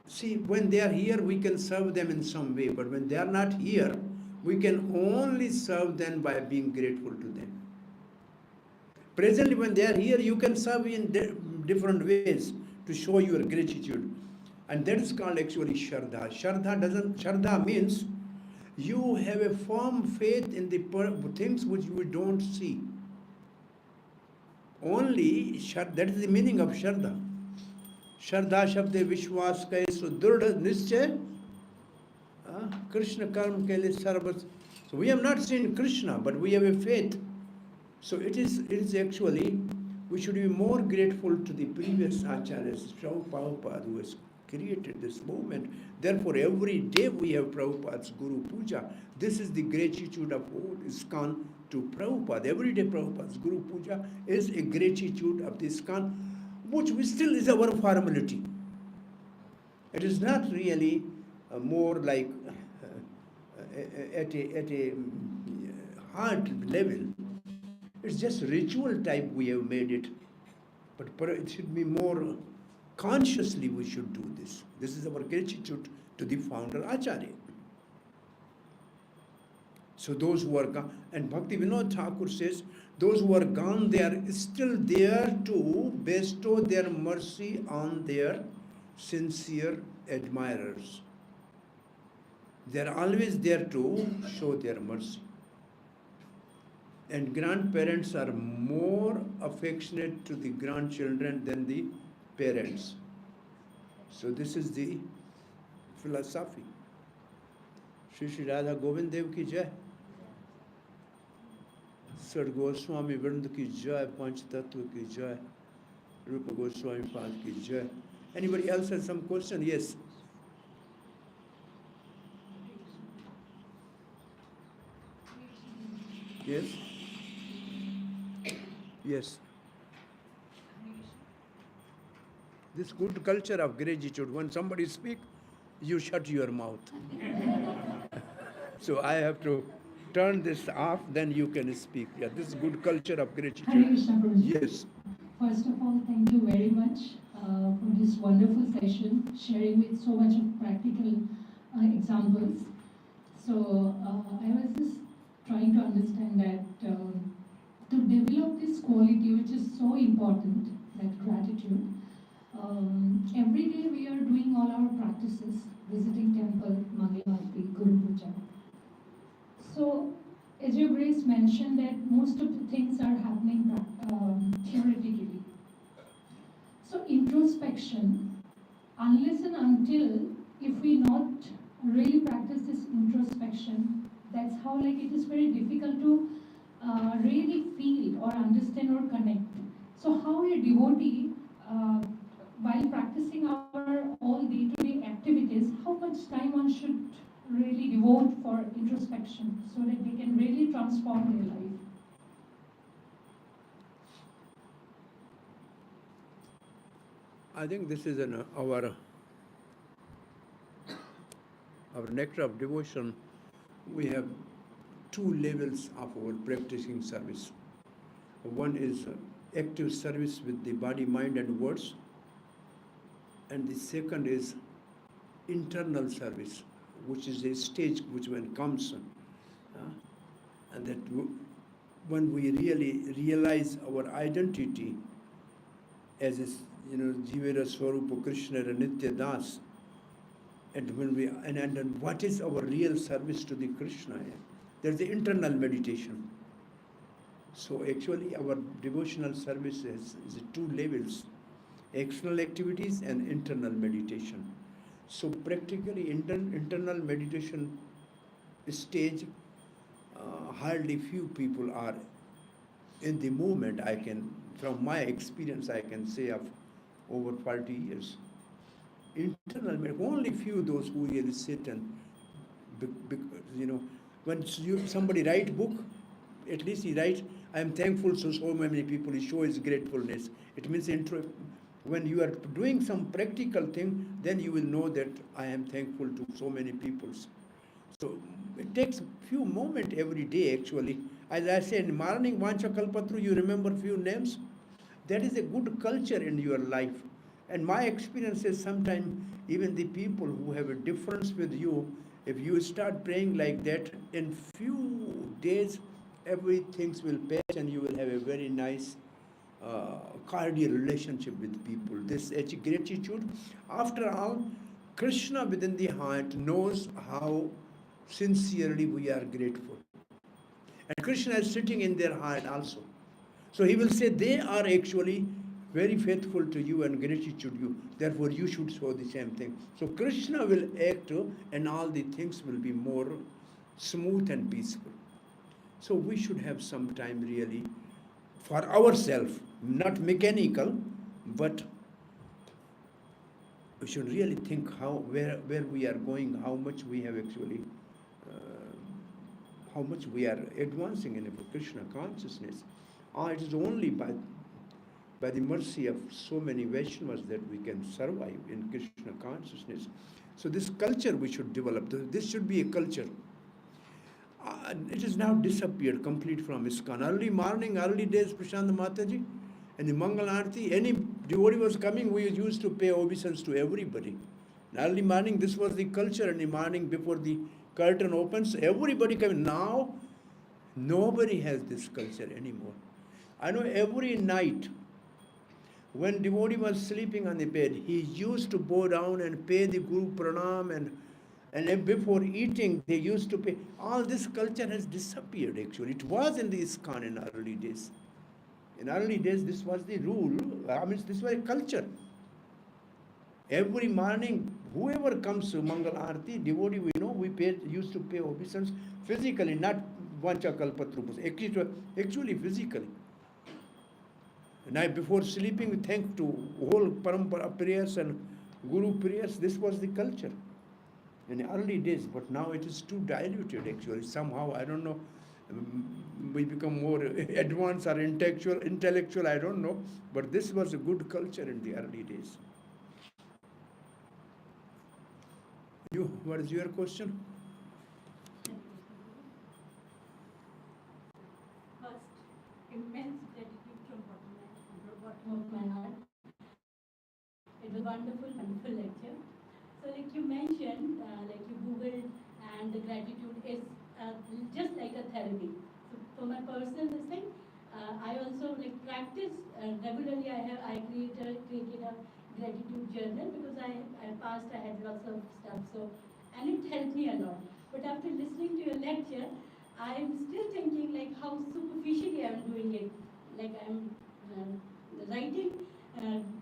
see, when they are here, we can serve them in some way, but when they are not here, we can only serve them by being grateful to them. Presently, when they are here, you can serve in different ways to show your gratitude. And that is called actually Shraddha. Shraddha means you have a firm faith in the things which you don't see. Only, that is the meaning of Shraddha. Shraddha Shabde Vishwas Kai Sudurda Nischay Krishna Karm Kele Sarvat. So we have not seen Krishna, but we have a faith. So it is actually, we should be more grateful to the previous acharyas, Srila Prabhupada, who has created this movement. Therefore, every day we have Prabhupada's Guru Puja. This is the gratitude of all ISKCON to Prabhupada. Every day Prabhupada's Guru Puja is a gratitude of the ISKCON, which still is our formality. It is not really more like at a heart level. It's just ritual type we have made it. But it should be more consciously we should do this. This is our gratitude to the Founder-Acharya. So those who are gone, and Bhakti Vinod Thakur says, those who are gone, they are still there to bestow their mercy on their sincere admirers. They are always there to show their mercy. And grandparents are more affectionate to the grandchildren than the parents. So this is the philosophy. Shri Radha Govind Dev ki jai. Sir Goswami Vrind ki jai. Panch Tattva ki jai. Rupa Goswami Pad ki jai. Anybody else has some question? Yes. Yes. Yes. This good culture of gratitude, when somebody speaks, you shut your mouth. So I have to turn this off, then you can speak. Yeah, this is good culture of gratitude. Yes. First of all, thank you very much for this wonderful session, sharing with so much of practical examples. So I was just trying to understand that to develop this quality, which is so important, that gratitude. Every day we are doing all our practices, visiting temple, Mangalarti, Guru Puja. So, as your Grace mentioned that most of the things are happening theoretically. So introspection, unless and until if we not really practice this introspection, that's how like it is very difficult to really feel or understand or connect. So how a devotee, while practicing our all day-to-day activities, how much time one should really devote for introspection so that they can really transform their life? I think this is our nectar of devotion. We have two levels of our practicing service. One is active service with the body, mind and words, and the second is internal service, which is a stage which one comes, and that when we really realize our identity as a, Jivera Swarupa Krishna and Nitya Das, and when we and what is our real service to the Krishna? There's the internal meditation. So actually our devotional service is two levels: external activities and internal meditation. So practically internal meditation stage, hardly few people are in the movement. From my experience, I can say of over 40 years. Internal, only few those who really sit and, when somebody write book, at least he writes, I am thankful to so many people, he shows gratefulness. It means when you are doing some practical thing, then you will know that I am thankful to so many people. So it takes few moments every day actually. As I say, in morning, Vancha Kalpatru, you remember few names? That is a good culture in your life. And my experience is sometimes even the people who have a difference with you, if you start praying like that, in few days, everything will pass and you will have a very nice cordial relationship with people. This gratitude, after all, Krishna within the heart knows how sincerely we are grateful. And Krishna is sitting in their heart also. So he will say they are actually very faithful to you and gratitude you. Therefore you should show the same thing. So Krishna will act and all the things will be more smooth and peaceful. So we should have some time really for ourselves, not mechanical, but we should really think where we are going, how much we have actually, how much we are advancing in Krishna consciousness. It is only by the mercy of so many Vaishnavas that we can survive in Krishna consciousness. So this culture we should develop. This should be a culture. It has now disappeared complete from ISKCON. Early morning, early days, Prashant Mataji, and the Mangal Arati, any devotee was coming, we used to pay obeisance to everybody. In early morning, this was the culture. In the morning, before the curtain opens, everybody coming. Now, nobody has this culture anymore. I know every night, when devotee was sleeping on the bed, he used to bow down and pay the Guru Pranam, and before eating, they used to pay. All this culture has disappeared actually. It was in the ISKCON in early days. In early days, this was the rule. This was a culture. Every morning, whoever comes to Mangal Arati, devotee, we know, used to pay obeisance physically, not Vancha Kalpatrupus, actually physically. Night before sleeping, we thank to whole Parampara prayers and Guru prayers. This was the culture in early days, but now it is too diluted actually. Somehow, I don't know, we become more advanced or intellectual, I don't know, but this was a good culture in the early days. What is your question? First, immense gratitude from bottom bottom of my heart. It was wonderful, wonderful lecture. So like you mentioned, like you Googled, and the gratitude is just like a therapy. So for my personal thing, I also like practice regularly. I created a gratitude journal because I passed, I had lots of stuff. So and it helped me a lot. But after listening to your lecture, I'm still thinking like how superficially I'm doing it. Like I'm writing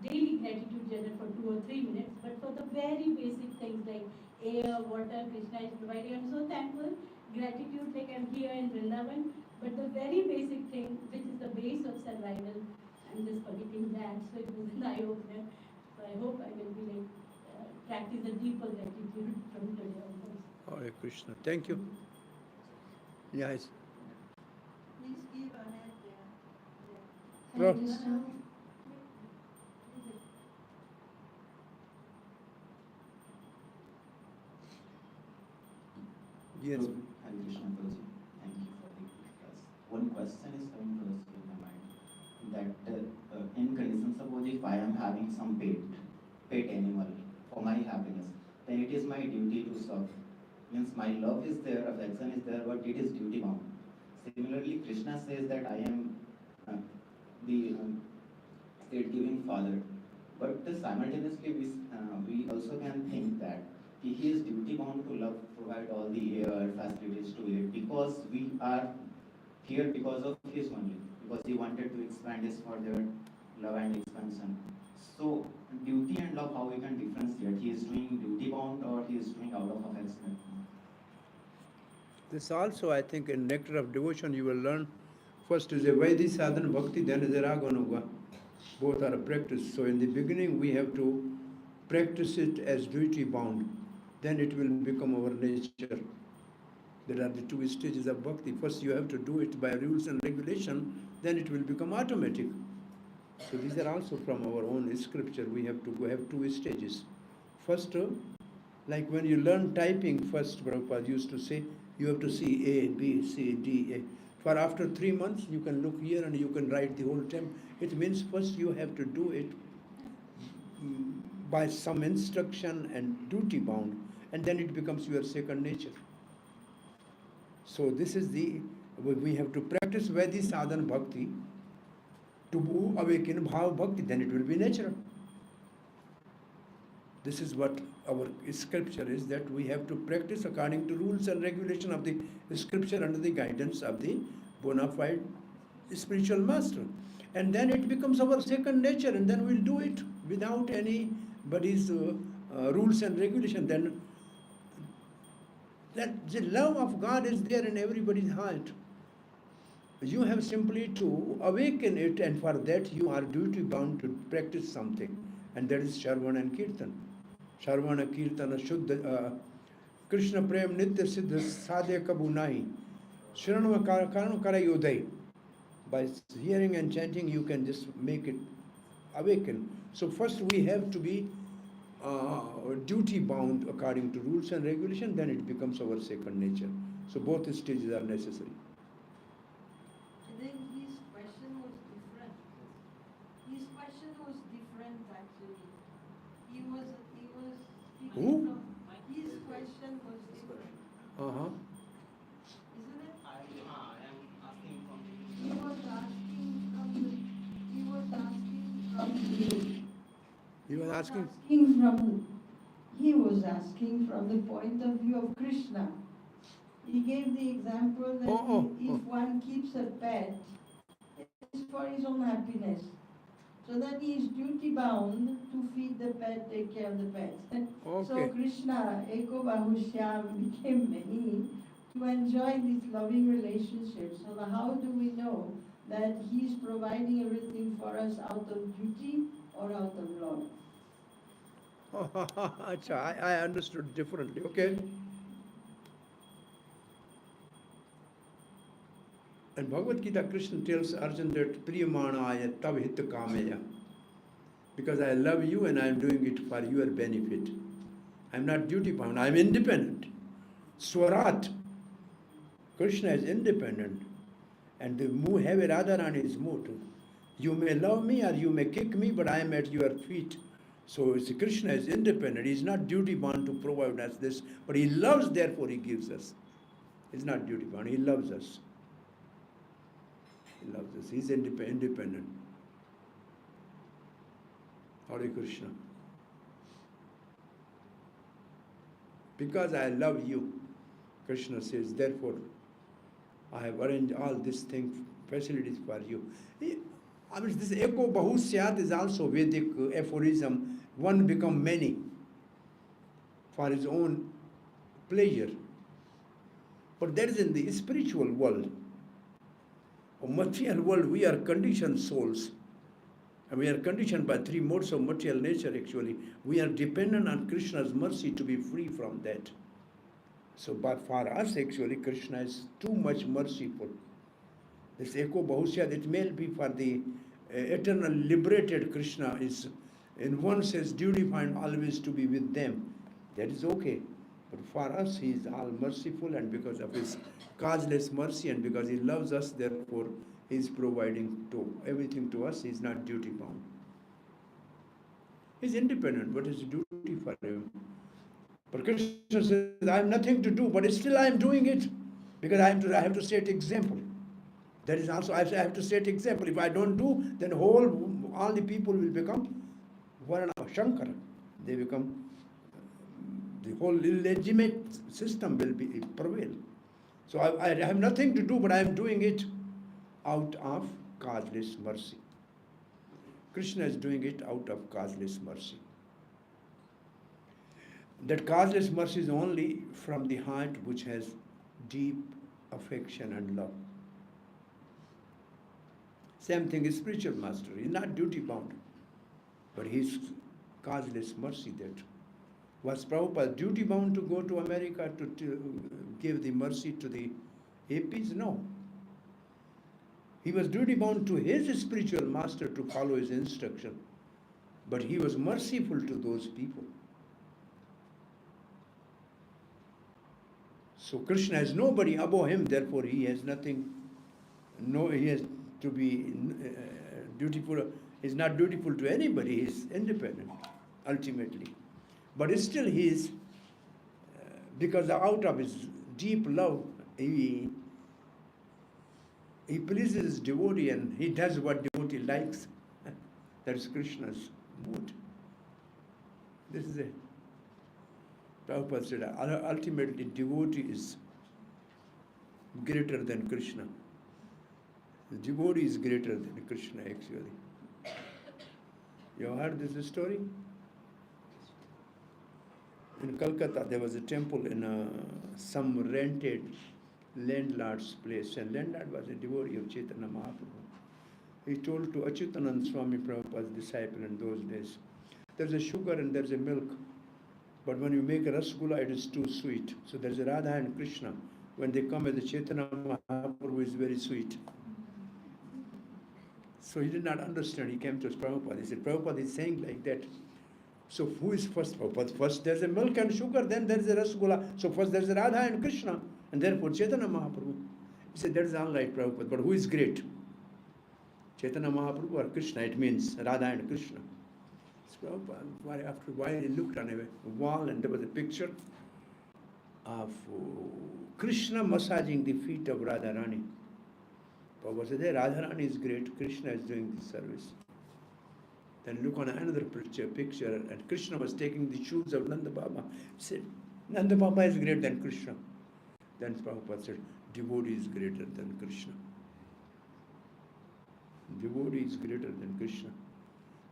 daily gratitude journal for 2 or 3 minutes, but for the very basic things like air, water, Krishna is providing. I'm so thankful. Gratitude, like I'm here in Vrindavan, but the very basic thing, which is the base of survival, I'm just forgetting that. So it was an eye opener. So I hope I will be like practice a deeper gratitude from today onwards. Hare Krishna. Thank you. Yes. Please give an hand Hare Pro- Krishna. Yes. Hare Krishna Prabhuji. Thank you for the class. One question is coming to us in my mind that in conditions, suppose if I am having some pet animal for my happiness, then it is my duty to serve. Means my love is there, affection is there, but it is duty bound. Similarly, Krishna says that I am the state-giving father, but simultaneously we also can think that he is duty bound to love, provide all the air facilities to it, because we are here because of his only, because he wanted to expand his further love and expansion. So duty and love, how we can differentiate? He is doing duty bound or he is doing out of affection? This also, I think, in Nectar of Devotion, you will learn. First is a Vaidhi sadhana bhakti, then is a raganuga. Both are a practice. So in the beginning, we have to practice it as duty bound. Then it will become our nature. There are the two stages of bhakti. First, you have to do it by rules and regulation. Then it will become automatic. So these are also from our own scripture. We have to have two stages. First, like when you learn typing, first Prabhupada used to say, you have to see A, B, C, D, A. For after 3 months, you can look here and you can write the whole time. It means first you have to do it by some instruction and duty bound, and then it becomes your second nature. So this is we have to practice Vaidhi sadhana bhakti to awaken bhav bhakti, then it will be natural. This is what our scripture is, that we have to practice according to rules and regulation of the scripture under the guidance of the bona fide spiritual master. And then it becomes our second nature, and then we'll do it without anybody's rules and regulation. Then that the love of God is there in everybody's heart. You have simply to awaken it, and for that you are duty bound to practice something, and that is Shravana and Kirtan. Shravana, Kirtana, Shuddha, Krishna Prem, Nitya Siddha, Sadhya Kabu Nahi, Shranava Karanu Kara Yodai. By hearing and chanting, you can just make it awaken. So first we have to be duty bound according to rules and regulation, then it becomes our second nature. So both stages are necessary. I think his question was different. His question was different actually. He was speaking Who? from his question was different. Uh-huh. Isn't it? I am asking from He was asking from the He was asking. He was asking from the point of view of Krishna. He gave the example that if one keeps a pet, it's for his own happiness. So that he is duty bound to feed the pet, take care of the pet. So Okay. Krishna, Eko Bahushyam, became many to enjoy this loving relationship. So how do we know that he is providing everything for us out of duty or out of love? Acha, I understood differently. Okay. And Bhagavad Gita, Krishna tells Arjuna that Priyamanaya tav hita kameya. Because I love you and I am doing it for your benefit. I am not duty bound, I am independent. Swarat. Krishna is independent. And the Have Radharani is mood. You may love me or you may kick me, but I am at your feet. So Krishna is independent. He is not duty bound to provide us this, but he loves, therefore he gives us. He's not duty bound. He loves us. He loves us. He's independent. Hare Krishna. Because I love you, Krishna says, therefore I have arranged all these things, facilities for you. I mean, this eko bahu syat is also Vedic aphorism. One become many for his own pleasure. But that is in the spiritual world. In material world, we are conditioned souls. And we are conditioned by three modes of material nature, actually. We are dependent on Krishna's mercy to be free from that. So, but for us, actually, Krishna is too much merciful. This Eko Bahusya, it may be for the eternal liberated Krishna is, in one sense, duty-bound always to be with them. That is okay. But for us, he is all merciful, and because of his causeless mercy and because he loves us, therefore, he is providing everything to us. He is not duty-bound. He is independent, but it's duty for him. But Krishna says, I have nothing to do, but still I am doing it because I have to set example. That is also, I have to set example. If I don't do, then all the people will become Varna Shankara. They become, the whole illegitimate system will prevail. So I have nothing to do, but I am doing it out of causeless mercy. Krishna is doing it out of causeless mercy. That causeless mercy is only from the heart which has deep affection and love. Same thing is spiritual master. He is not duty bound, but he is causeless mercy. That was Prabhupada duty bound to go to America to give the mercy to the hippies? No. He was duty bound to his spiritual master to follow his instruction, but he was merciful to those people. So Krishna has nobody above him, therefore he has nothing. No, he has to be dutiful. He's not dutiful to anybody. He's independent, ultimately. But still, he is because out of his deep love, he pleases his devotee and he does what devotee likes. That is Krishna's mood. This is it. Prabhupada said, ultimately, devotee is greater than Krishna. The devotee is greater than Krishna, actually. You have heard this story? In Calcutta, there was a temple in some rented landlord's place, and landlord was a devotee of Chaitanya Mahaprabhu. He told to Achyutananda Swami Prabhupada's disciple in those days, there's a sugar and there's a milk, but when you make a rasgulla, it is too sweet. So there's a Radha and Krishna. When they come as a Chaitanya Mahaprabhu is very sweet. So he did not understand. He came to Prabhupada. He said, Prabhupada is saying like that. So who is first Prabhupada? First there's a milk and sugar, then there's a rasgulla. So first there's a Radha and Krishna, and therefore Chaitanya Mahaprabhu. He said, that is all right, Prabhupada, but who is great? Chaitanya Mahaprabhu or Krishna? It means Radha and Krishna. So Prabhupada, after a while, he looked on a wall and there was a picture of Krishna massaging the feet of Radharani. Prabhupada said, hey, Radharani is great, Krishna is doing this service. Then look on another picture, and Krishna was taking the shoes of Nanda Baba. He said, Nanda Baba is greater than Krishna. Then Prabhupada said, devotee is greater than Krishna. Devotee is greater than Krishna.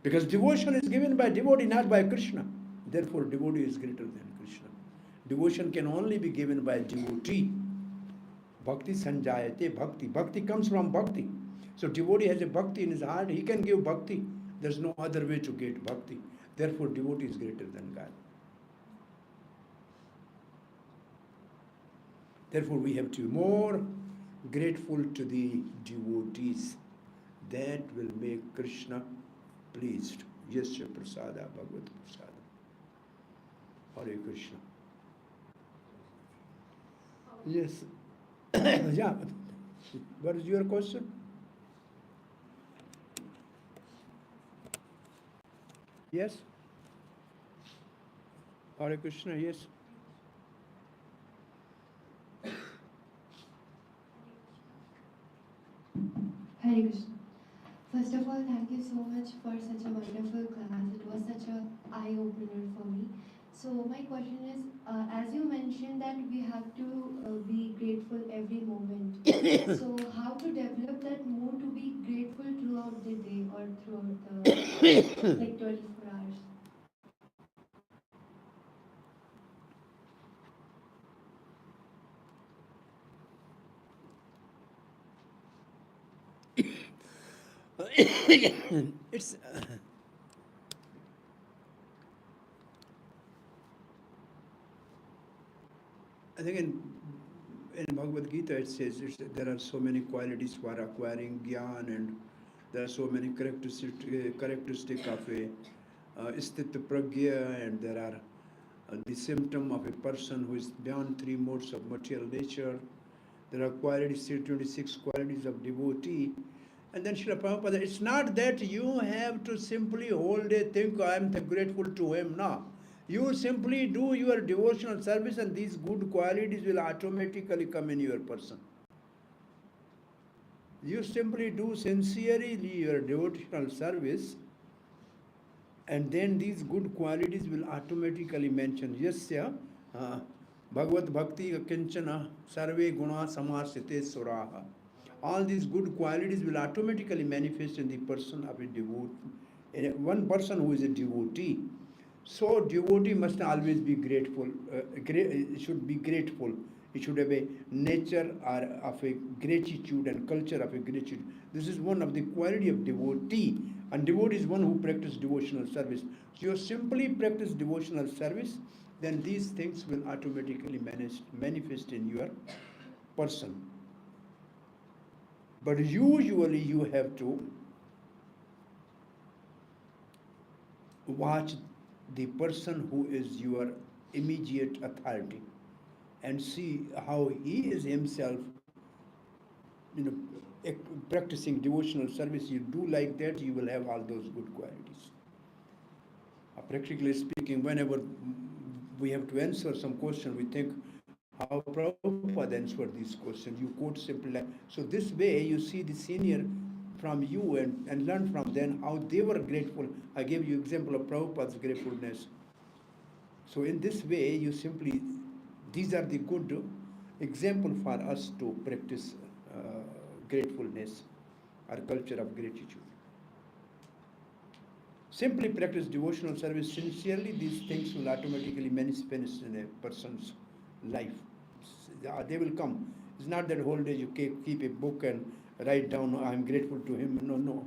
Because devotion is given by devotee, not by Krishna. Therefore, devotee is greater than Krishna. Devotion can only be given by devotee. Bhakti sanjayate bhakti. Bhakti comes from bhakti. So devotee has a bhakti in his heart. He can give bhakti. There's no other way to get bhakti. Therefore, devotee is greater than God. Therefore, we have to be more grateful to the devotees. That will make Krishna pleased. Yasya prasada bhagavad prasada. Hare Krishna. Yes. Yeah. What is your question? Yes? Hare Krishna, yes. Hare Krishna. First of all, thank you so much for such a wonderful class. It was such a eye-opener for me. So my question is, as you mentioned that we have to be grateful every moment. So how to develop that mood to be grateful throughout the day or throughout the like 24 hours? It's I think in Bhagavad Gita it says there are so many qualities for acquiring gyan, and there are so many characteristic of a sthita pragya, and there are the symptom of a person who is beyond three modes of material nature. There are qualities, 26 qualities of devotee. And then Srila Prabhupada, it's not that you have to simply whole day think, I am grateful to him. No. You simply do your devotional service and these good qualities will automatically come in your person. You simply do sincerely your devotional service, and then these good qualities will automatically mention. Yasya Bhagavad Bhakti Kinchana Sarve Guna Samarsite Suraha. All these good qualities will automatically manifest in the person of a devotee. One person who is a devotee. So devotee must always be grateful. Should be grateful. It should have a nature of a gratitude and culture of a gratitude. This is one of the quality of devotee. And devotee is one who practices devotional service. So you simply practice devotional service, then these things will automatically manifest in your person. But usually you have to watch the person who is your immediate authority and see how he is himself, practicing devotional service. You do like that, you will have all those good qualities. Practically speaking, whenever we have to answer some question, we think how Prabhupada answered this question. You quote simply like, so this way you see the senior from you and learn from them how they were grateful. I gave you example of Prabhupada's gratefulness. So in this way, you simply, these are the good example for us to practice gratefulness or culture of gratitude. Simply practice devotional service sincerely, these things will automatically manifest in a person's life. They will come. It's not that whole day you keep a book and write down, oh, I'm grateful to him. No.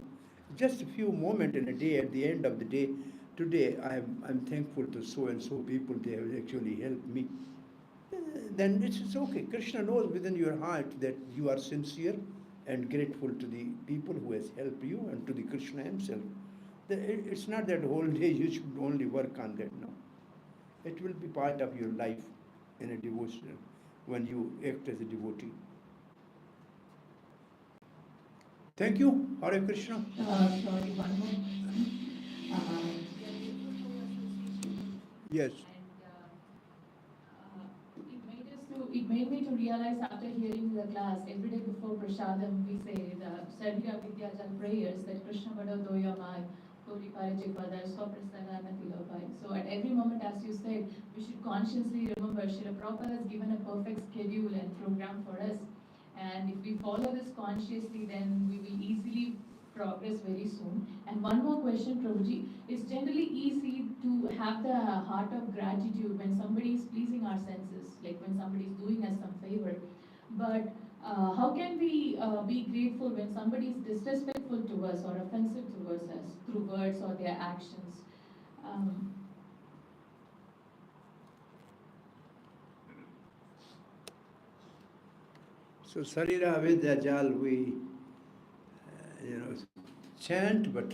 Just a few moments in a day, at the end of the day, today I'm thankful to so and so people, they have actually helped me. Then it's okay. Krishna knows within your heart that you are sincere and grateful to the people who has helped you and to the Krishna himself. It's not that whole day you should only work on that, no. It will be part of your life in a devotional when you act as a devotee. Thank you. Hare Krishna. Sorry, one more. Yes. It made me to realize after hearing the class, every day before Prasadam, we say the Sarvira Vidyajal prayers that Krishna Vado Doyamai, Koli Parajikpada, Swaprasagana Tilopai. So at every moment, as you said, we should consciously remember Srila Prabhupada has given a perfect schedule and program for us. And if we follow this consciously, then we will easily progress very soon. And one more question, Prabhuji. It's generally easy to have the heart of gratitude when somebody is pleasing our senses, like when somebody is doing us some favor. But how can we be grateful when somebody is disrespectful to us or offensive towards us through words or their actions? So Sarira Vidyajal, we chant, but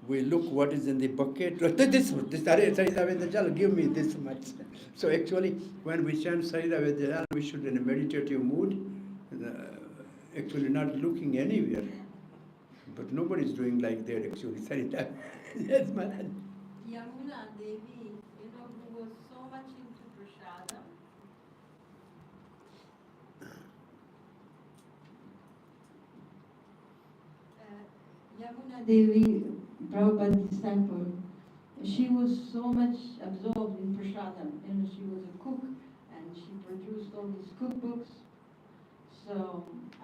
we look what is in the bucket. This Sarira Vidyajal, give me this much. So actually, when we chant Sarira Vidyajal, we should in a meditative mood, actually not looking anywhere. But nobody is doing like that actually. Sarita. Yes, Maharaj. Yamuna Devi, who was so much into prasadam. Yamuna Devi, Prabhupada's disciple, she was so much absorbed in prasadam. She was a cook and she produced all these cookbooks. So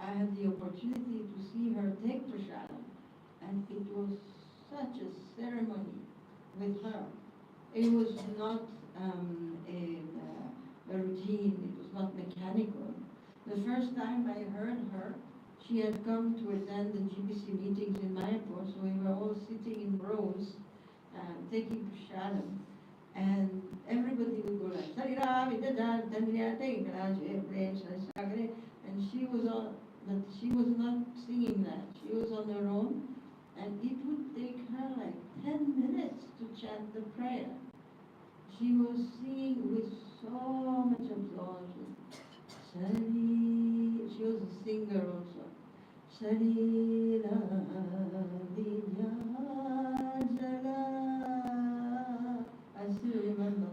I had the opportunity to see her take prasadam, and it was such a ceremony with her. It was not a routine, it was not mechanical. The first time I heard her, she had come to attend the GBC meetings in Mayapur, so we were all sitting in rows, taking prasadam, and everybody would go like, and she was on, but she was not singing that. She was on her own, and it would take her like 10 minutes to chant the prayer. She was singing with so much absorption. She was a singer also. Sharira Vidyajala. I still remember.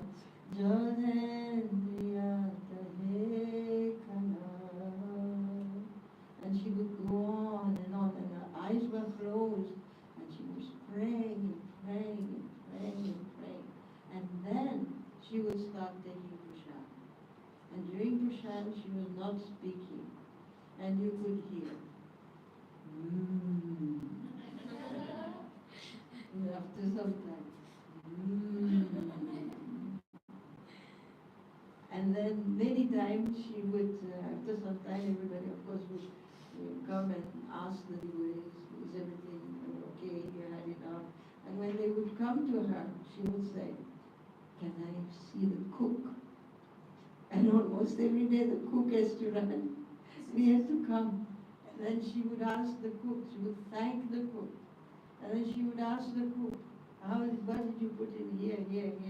Jodendriya Tahe Kana. And she would go on, and her eyes were closed, and she was praying and praying and praying and praying. And then she would start taking prasad. And during prasad, she was not speaking, and you could hear. And after some time, and then many times she would, after some time, everybody of course would come and ask the devotees, is everything okay, you had enough? And when they would come to her, she would say, can I see the cook? And almost every day the cook has to run. We had to come. And then she would ask the cook, she would thank the cook. And then she would ask the cook, what did you put in here,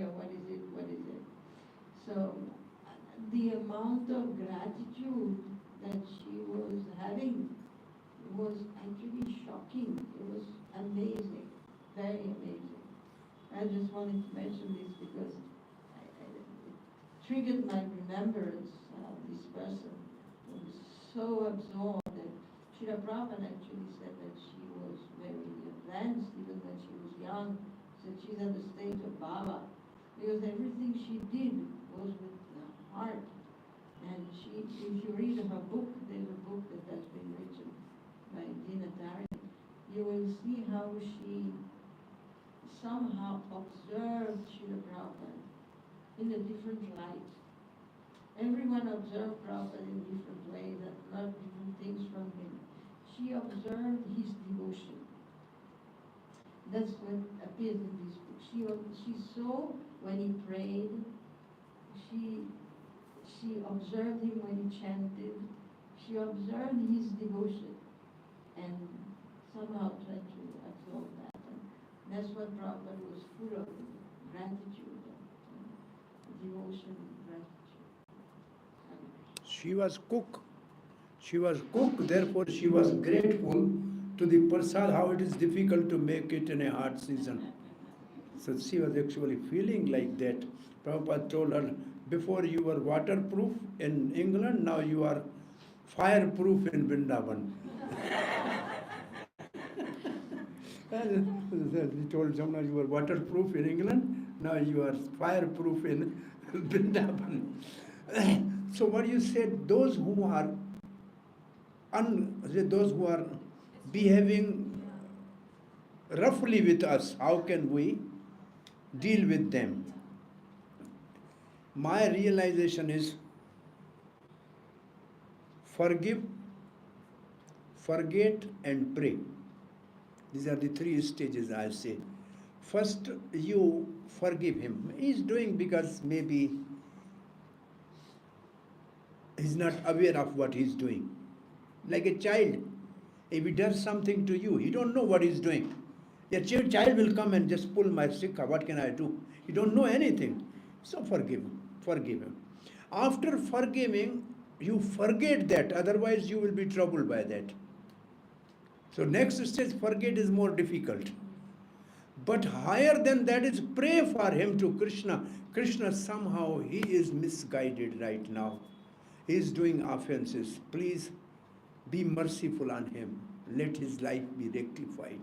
what is it? So the amount of gratitude that she was having was actually shocking. It was amazing, very amazing. I just wanted to mention this because it triggered my remembrance of this person who was so absorbed that Srila Prabhupada actually said that she was very advanced even when she was young. Said she's at the stage of Baba because everything she did was with the heart. And if you read her book, there's a book that has been written by Dinatari, you will see how she somehow observed Srila Prabhupada in a different light. Everyone observed Prabhupada in different ways and learned different things from him. She observed his devotion. That's what appears in this book. She saw when he prayed, she observed him when he chanted, she observed his devotion and somehow tried to absorb that. And that's what Prabhupada was full of, gratitude, devotion, gratitude. She was cook. She was cook, therefore she was grateful to the prasad, how it is difficult to make it in a hot season. So she was actually feeling like that. Prabhupada told her, before you were waterproof in England, now you are fireproof in Vrindavan. He told someone you were waterproof in England, now you are fireproof in Vrindavan. So what you said, those who are behaving roughly with us, how can we deal with them? My realization is forgive, forget and pray. These are the three stages I say. First, you forgive him. He's doing because maybe he's not aware of what he's doing. Like a child, if he does something to you, he don't know what he's doing. A child will come and just pull my sikha, what can I do? You don't know anything. So forgive him. After forgiving, you forget that, otherwise you will be troubled by that. So next stage, forget, is more difficult. But higher than that is pray for him to Krishna. Krishna, somehow he is misguided right now. He is doing offenses. Please be merciful on him. Let his life be rectified.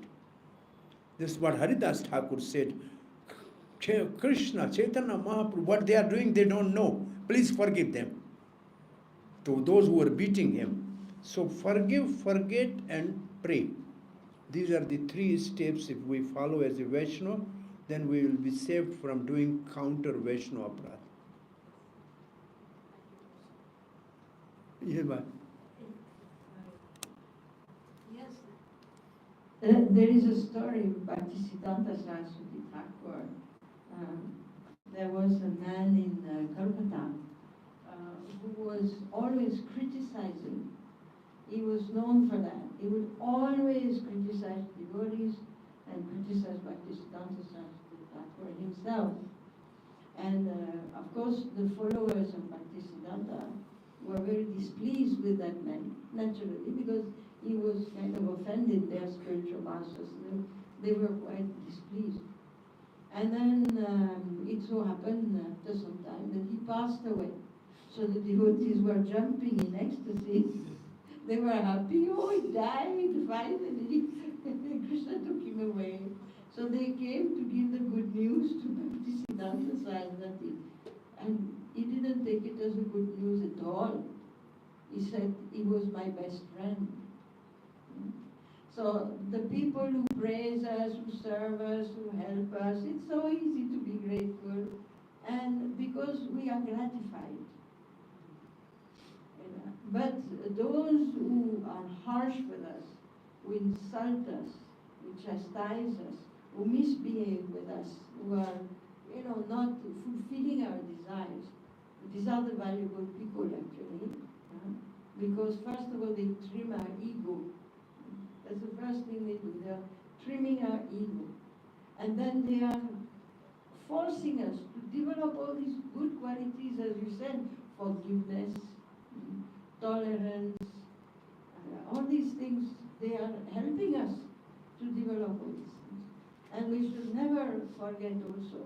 This is what Haridas Thakur said. Krishna, Chaitanya Mahaprabhu, what they are doing, they don't know. Please forgive them. To those who are beating him. So forgive, forget, and pray. These are the 3 steps. If we follow as a Vaishnava, then we will be saved from doing counter Vaishnava aparadha. Yes. There is a story by Bhaktisiddhanta Saraswati Thakur. There was a man in Calcutta who was always criticizing. He was known for that. He would always criticize devotees and criticize Bhaktisiddhanta Saraswati Thakur himself. And of course, the followers of Bhaktisiddhanta were very displeased with that man, naturally, because he was kind of offended their spiritual masters. They were quite displeased. And then it so happened after some time that he passed away. So the devotees were jumping in ecstasy. They were happy. Oh, he died finally. Krishna took him away. So they came to give the good news to Bhaktisiddhanta Saraswati. And he didn't take it as a good news at all. He said he was my best friend. So the people who praise us, who serve us, who help us, it's so easy to be grateful. And because we are gratified. But those who are harsh with us, who insult us, who chastise us, who misbehave with us, who are, not fulfilling our desires, these are the valuable people actually. Because first of all, they trim our ego. That's the first thing they do. They are trimming our ego. And then they are forcing us to develop all these good qualities, as you said, forgiveness, tolerance, all these things, they are helping us to develop all these things. And we should never forget also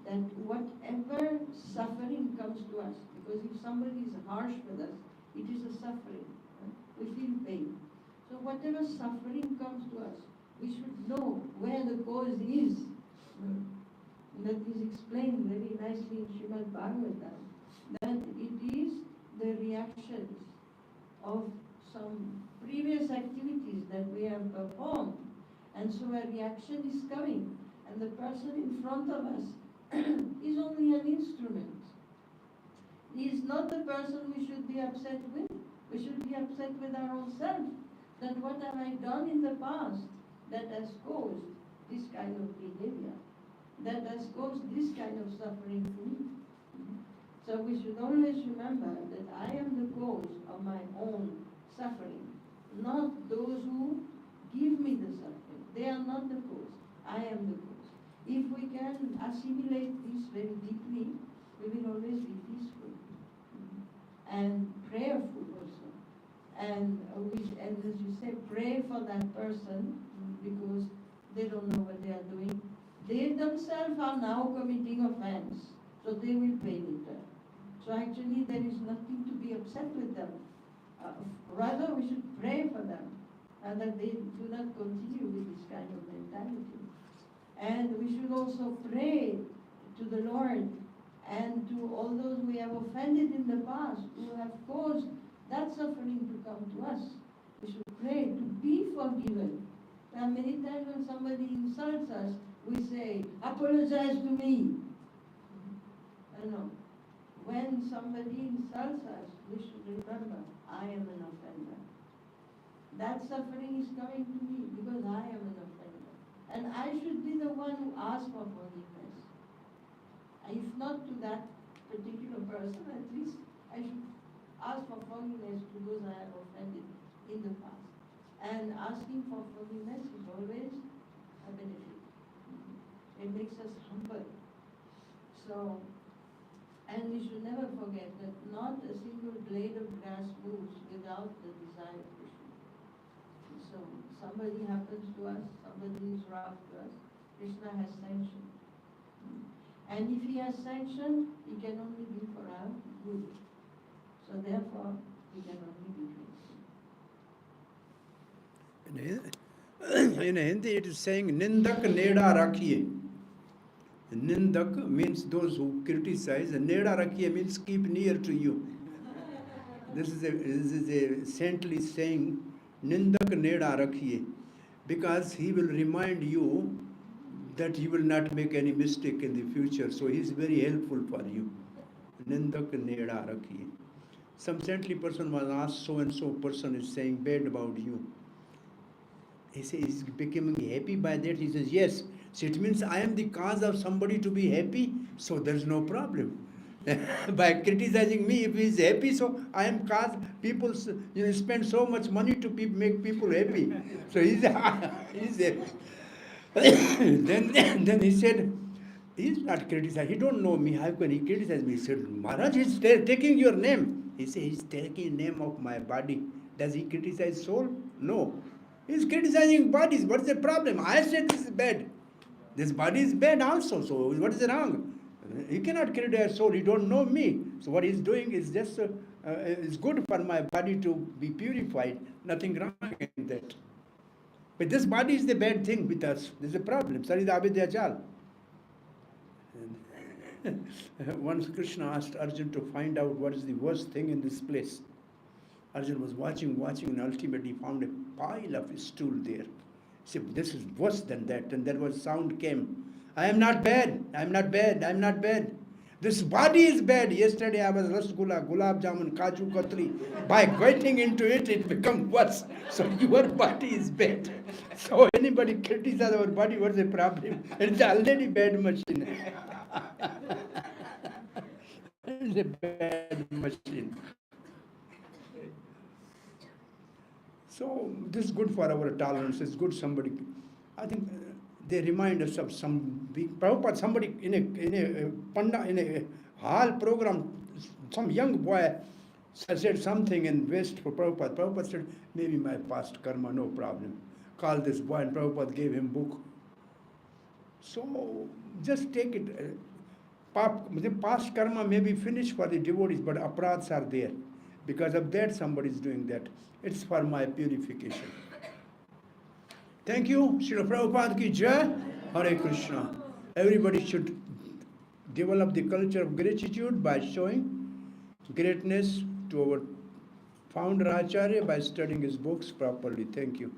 that whatever suffering comes to us, because if somebody is harsh with us, it is a suffering. We feel pain. So whatever suffering comes to us, we should know where the cause is. That is explained very nicely in Srimad Bhagavatam, that it is the reactions of some previous activities that we have performed. And so a reaction is coming, and the person in front of us is only an instrument. He is not the person we should be upset with. We should be upset with our own self. That what have I done in the past that has caused this kind of behavior, that has caused this kind of suffering for me. So we should always remember that I am the cause of my own suffering, not those who give me the suffering. They are not the cause. I am the cause. If we can assimilate this very deeply, we will always be peaceful and prayerful also. And as you say, pray for that person because they don't know what they are doing. They themselves are now committing offense, so they will pay later. So actually there is nothing to be upset with them. Rather we should pray for them and that they do not continue with this kind of mentality. And we should also pray to the Lord and to all those we have offended in the past who have caused that suffering to come to us. We should pray to be forgiven. Now many times when somebody insults us, we say, apologize to me. No. When somebody insults us, we should remember, I am an offender. That suffering is coming to me because I am an offender. And I should be the one who asks for forgiveness. If not to that particular person, at least I should ask for forgiveness to those I have offended in the past. And asking for forgiveness is always a benefit. It makes us humble. So, and we should never forget that not a single blade of grass moves without the desire of Krishna. So somebody happens to us, somebody is rough to us, Krishna has sanctioned. And if he has sanctioned, he can only be for our good. So therefore, we can only be grateful. In Hindi it is saying Nindak Neda Rakhiye. Nindak means those who criticize, and Neda Rakhiye means keep near to you. This is a saintly saying, Nindak Neda Rakhiye, because he will remind you that you will not make any mistake in the future. So he is very helpful for you. Nindak Neda Rakhiye. Some saintly person was asked, so and so person is saying bad about you. He says, is becoming happy by that? He says, yes. So it means I am the cause of somebody to be happy, so there's no problem. By criticizing me, if he is happy, so I am cause people spend so much money to make people happy. So he's then he said, he's not criticized. He don't know me. How can he criticize me? He said, Maharaj, he's taking your name. He said, he's taking name of my body. Does he criticize soul? No. He's criticizing bodies. What's the problem? I said this is bad. This body is bad also. So what is wrong? He cannot criticize soul. He don't know me. So what he's doing is just is good for my body to be purified. Nothing wrong in that. But this body is the bad thing with us. There's a problem. Sarvabhauma. Once Krishna asked Arjuna to find out what is the worst thing in this place. Arjuna was watching, and ultimately found a pile of stool there. He said, this is worse than that. And there was sound came. I am not bad. I am not bad. I am not bad. This body is bad. Yesterday I was rasgulla, gulab jamun, kaju katli. By getting into it, it becomes worse. So your body is bad. So anybody criticizes our body, what's the problem? It's already bad machine. It's a bad machine. So this is good for our tolerance. It's good somebody. I think they remind us of some big Prabhupada. Somebody in a hall program, some young boy said something in West for Prabhupada. Prabhupada said, maybe my past karma, no problem. Call this boy, and Prabhupada gave him book. So just take it. The past karma may be finished for the devotees, but aparadhas are there. Because of that, somebody is doing that. It's for my purification. Thank you. Srila Prabhupada ki jai. Hare Krishna. Everybody should develop the culture of gratitude by showing greatness to our Founder-Acharya by studying his books properly. Thank you.